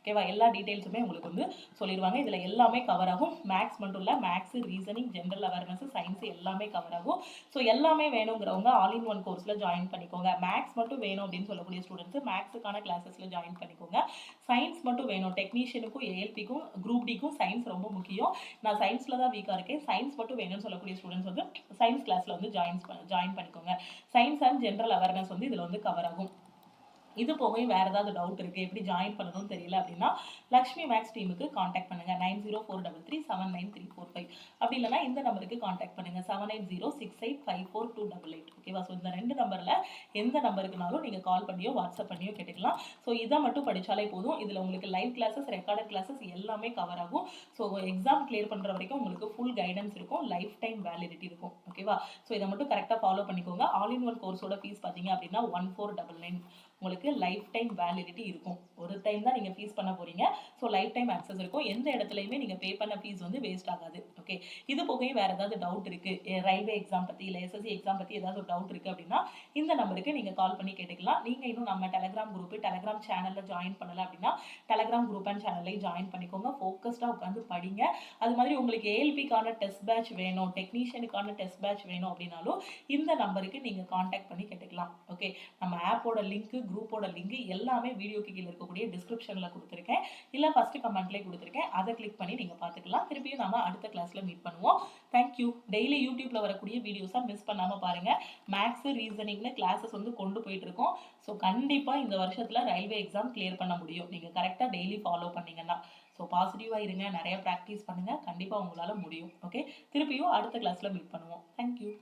ஓகேவா? எல்லா டீடைல்ஸுமே உங்களுக்கு வந்து சொல்லிடுவாங்க. இதுல எல்லாமே கவர் ஆகும். மேக்ஸ் மட்டும் இல்ல, maths, reasoning, general awareness, science எல்லாமே கவர் ஆகும். ஸோ எல்லாமே வேணுங்கிறவங்க ஆல் இன் ஒன் கோர்ஸ்ல ஜாயின் பண்ணிக்கோங்க. மேக்ஸ் மட்டும் வேணும் அப்படின்னு சொல்லக்கூடிய ஸ்டூடெண்ட்ஸ் மேக்ஸுக்கான கிளாஸஸ்ல ஜாயின் பண்ணிக்கோங்க. சயின்ஸ் மட்டும் வேணும், டெக்னீஷியனுக்கும் ஏஎல்பிக்கும் குரூப் டிக்கும் சயின்ஸ் ரொம்ப முக்கியம், நான் சயின்ஸ்ல தான் வீக்கா இருக்கேன், சயின்ஸ் மட்டும் வேணும்னு சொல்லக்கூடிய ஸ்டூடெண்ட்ஸ் வந்து சயின்ஸ் கிளாஸ்ல வந்து ஜாயின் பண்ணிக்கோங்க. சயின்ஸ் அண்ட் ஜெனரல் அவேர்னஸ் வந்து இதுல வந்து கவர் ஆகும். இது போக வேற ஏதாவது டவுட் இருக்கு, எப்படி ஜாயின் பண்ணணும்னு தெரியல அப்படின்னா லக்ஷ்மி மேக்ஸ் டீமுக்கு காண்டாக்ட் பண்ணுங்க. 9043337945. அப்படி இல்லைன்னா இந்த நம்பருக்கு காண்டாக்ட் பண்ணுங்க 7806854288. ஓகேவா? ஸோ இந்த ரெண்டு நம்பர்ல எந்த நம்பருக்குனாலும் நீங்க கால் பண்ணியோ வாட்ஸ்அப் பண்ணியோ கேட்டுக்கலாம். ஸோ இதை மட்டும் படிச்சாலே போதும். இதுல உங்களுக்கு லைவ் கிளாஸஸ், ரெக்கார்டட் கிளாஸஸ் எல்லாமே கவர் ஆகும். ஸோ எக்ஸாம் கிளியர் பண்ற வரைக்கும் உங்களுக்கு ஃபுல் கைடன்ஸ் இருக்கும், லைஃப் டைம் வேலிடிட்டி இருக்கும். ஓகேவா? ஸோ இதை மட்டும் கரெக்டாக ஃபாலோ பண்ணிக்கோங்க. ஆல் இன் ஒன் கோர்ஸோட ஃபீஸ் பார்த்தீங்க அப்படின்னா 1499. உங்களுக்கு லைஃப் டைம் வேலிடிட்டி இருக்கும். ஒரு டைம் தான் நீங்க ஃபீஸ் பண்ண போறீங்க. ஸோ லைஃப் டைம் ஆக்சஸ் இருக்கும். எந்த இடத்துலையுமே நீங்க பே பண்ண ஃபீஸ் வந்து வேஸ்ட் ஆகாது. ஓகே. இது போகையும் வேற ஏதாவது டவுட் இருக்கு, ரயில்வே எக்ஸாம் பத்தி இல்லை எஸ்எஸ்சி எக்ஸாம் பத்தி ஏதாவது ஒரு டவுட் இருக்கு அப்படின்னா இந்த நம்பருக்கு நீங்க கால் பண்ணி கேட்டுக்கலாம். நீங்க இன்னும் நம்ம டெலகிராம் குரூப், டெலகிராம் சேனல்ல ஜாயின் பண்ணல அப்படின்னா டெலகிராம் குரூப் அண்ட் சேனல்லையும் ஜாயின் பண்ணிக்கோங்க. ஃபோக்கஸ்டா உட்காந்து படிங்க. அது மாதிரி உங்களுக்கு ஏஎல்பிக்கான டெஸ்ட் பேட்ச் வேணும், டெக்னீஷியனுக்கான டெஸ்ட் பேட்ச் வேணும் அப்படின்னாலும் இந்த நம்பருக்கு நீங்க கான்டாக்ட் பண்ணி கேட்டுக்கலாம். ஓகே. நம்ம ஆப்போட லிங்க், குரூப்போட லிங்க் எல்லாமே வீடியோக்கு கீழே இருக்கக்கூடிய டிஸ்கிரிப்ஷன்ல கொடுத்துருக்கேன், இல்ல ஃபர்ஸ்ட் கமெண்ட்லேயே கொடுத்துருக்கேன். அதை கிளிக் பண்ணி நீங்க பார்த்துக்கலாம். திருப்பியும் நாம அடுத்த கிளாஸ்ல மீட் பண்ணுவோம். தேங்க்யூ. டெய்லி யூடியூப்ல வரக்கூடிய வீடியோஸா மிஸ் பண்ணாம பாருங்க. மேக்ஸ், ரீசனிங்னு கிளாஸஸ் வந்து கொண்டு போயிட்டு இருக்கோம். ஸோ கண்டிப்பா இந்த வருஷத்துல ரயில்வே எக்ஸாம் கிளியர் பண்ண முடியும், நீங்க கரெக்டா டெய்லி ஃபாலோ பண்ணீங்கன்னா. ஸோ பாசிட்டிவா இருங்க, நிறைய ப்ராக்டிஸ் பண்ணுங்க, கண்டிப்பா உங்களால முடியும். ஓகே. திருப்பியும் அடுத்த கிளாஸ்ல மீட் பண்ணுவோம். தேங்க்யூ.